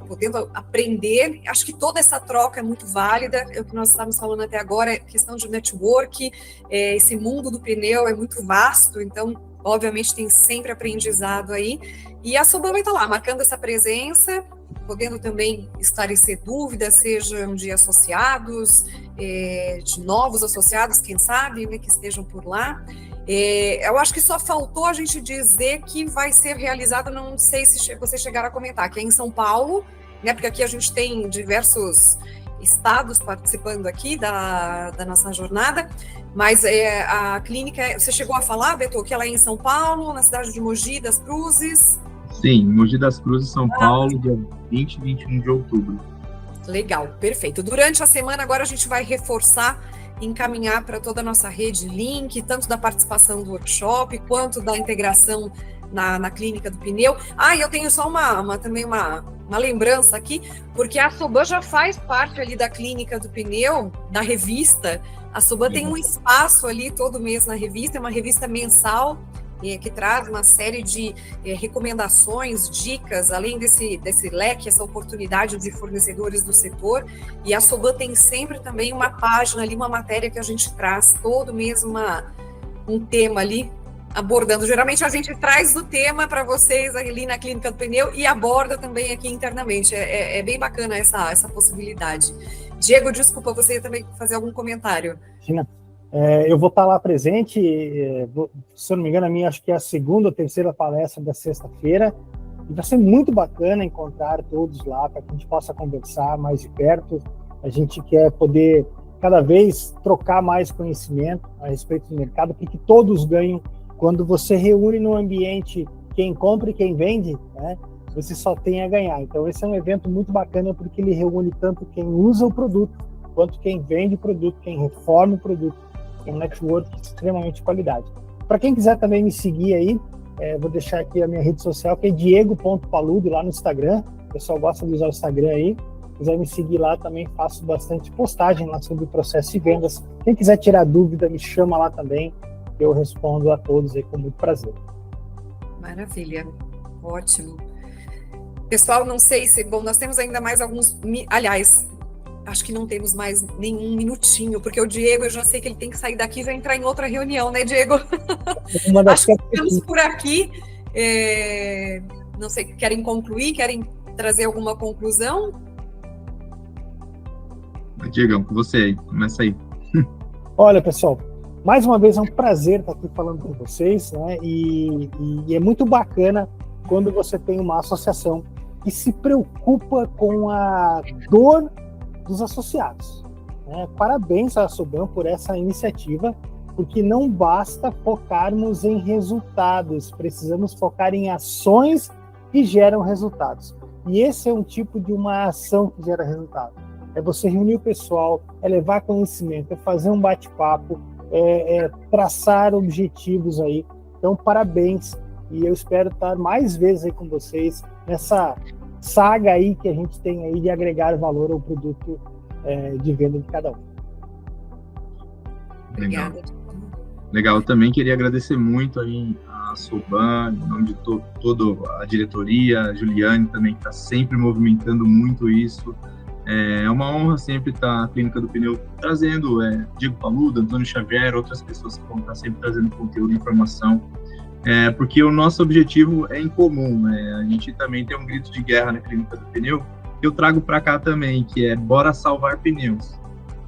podendo aprender. Acho que toda essa troca é muito válida. É o que nós estamos falando até agora, é questão de network. Esse mundo do pneu é muito vasto, então, obviamente, tem sempre aprendizado aí. E a Soban vai estar lá, marcando essa presença, podendo também esclarecer dúvidas, sejam de associados, de novos associados, quem sabe, né, que estejam por lá. Eu acho que só faltou a gente dizer que vai ser realizado, não sei se vocês chegaram a comentar, que é em São Paulo, né, porque aqui a gente tem diversos estados participando aqui da nossa jornada, mas a clínica, você chegou a falar, Beto, que ela é em São Paulo, na cidade de Mogi das Cruzes? Sim, Mogi das Cruzes, São Paulo, dia 20 e 21 de outubro. Legal, perfeito. Durante a semana, agora a gente vai reforçar, encaminhar para toda a nossa rede link, tanto da participação do workshop, quanto da integração na clínica do pneu. E eu tenho só também uma lembrança aqui, porque a Soban já faz parte ali da clínica do pneu, da revista. A Soban tem um espaço ali todo mês na revista, é uma revista mensal, que traz uma série de recomendações, dicas, além desse leque, essa oportunidade de fornecedores do setor. E a Soban tem sempre também uma página ali, uma matéria que a gente traz todo mês, um tema ali, abordando. Geralmente a gente traz o tema para vocês ali na Clínica do Pneu e aborda também aqui internamente. É bem bacana essa possibilidade. Diego, desculpa, você também fazer algum comentário. Imagina. Eu vou estar lá presente, se eu não me engano, acho que é a segunda ou terceira palestra da sexta-feira, e vai ser muito bacana encontrar todos lá, para que a gente possa conversar mais de perto. A gente quer poder, cada vez, trocar mais conhecimento a respeito do mercado, porque todos ganham quando você reúne no ambiente quem compra e quem vende, né? Você só tem a ganhar. Então, esse é um evento muito bacana, porque ele reúne tanto quem usa o produto, quanto quem vende o produto, quem reforma o produto. É um network de extremamente qualidade. Para quem quiser também me seguir aí, vou deixar aqui a minha rede social, que é diego.paludo, lá no Instagram. O pessoal gosta de usar o Instagram aí. Se quiser me seguir lá, também faço bastante postagem lá sobre o processo de vendas. Quem quiser tirar dúvida, me chama lá também. Eu respondo a todos aí com muito prazer. Maravilha. Ótimo. Pessoal, não sei se... Bom, nós temos ainda mais alguns... Aliás, acho que não temos mais nenhum minutinho, porque o Diego, eu já sei que ele tem que sair daqui e vai entrar em outra reunião, né, Diego? Acho que ficamos por aqui. Não sei, querem concluir? Querem trazer alguma conclusão? Diegão, com você aí, começa aí. Olha, pessoal, mais uma vez é um prazer estar aqui falando com vocês, né? E é muito bacana quando você tem uma associação que se preocupa com a dor dos associados, né? Parabéns à Soban por essa iniciativa, porque não basta focarmos em resultados, precisamos focar em ações que geram resultados. E esse é um tipo de uma ação que gera resultado. É você reunir o pessoal, é levar conhecimento, é fazer um bate-papo, é traçar objetivos aí. Então, parabéns, e eu espero estar mais vezes aí com vocês nessa saga aí que a gente tem aí de agregar valor ao produto de venda de cada um. Legal. Legal, eu também queria agradecer muito aí a Soban, em nome de toda a diretoria, a Juliane também, que está sempre movimentando muito isso, É uma honra sempre estar a Clínica do Pneu trazendo Diego Paludo, Antônio Xavier, outras pessoas que vão estar sempre trazendo conteúdo e informação, porque o nosso objetivo é em comum. A gente também tem um grito de guerra na Clínica do Pneu, que eu trago para cá também, que é bora salvar pneus,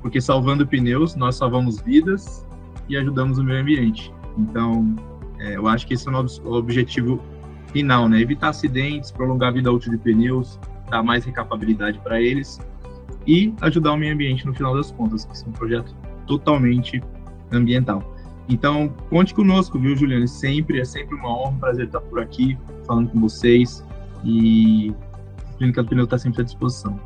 porque salvando pneus nós salvamos vidas e ajudamos o meio ambiente. Então, eu acho que esse é o nosso objetivo final, né? Evitar acidentes, prolongar a vida útil de pneus, dar mais recapabilidade para eles e ajudar o meio ambiente no final das contas, que é um projeto totalmente ambiental. Então, conte conosco, viu, Juliano? É sempre uma honra, um prazer estar por aqui, falando com vocês, e a Clínica do Pneu está sempre à disposição.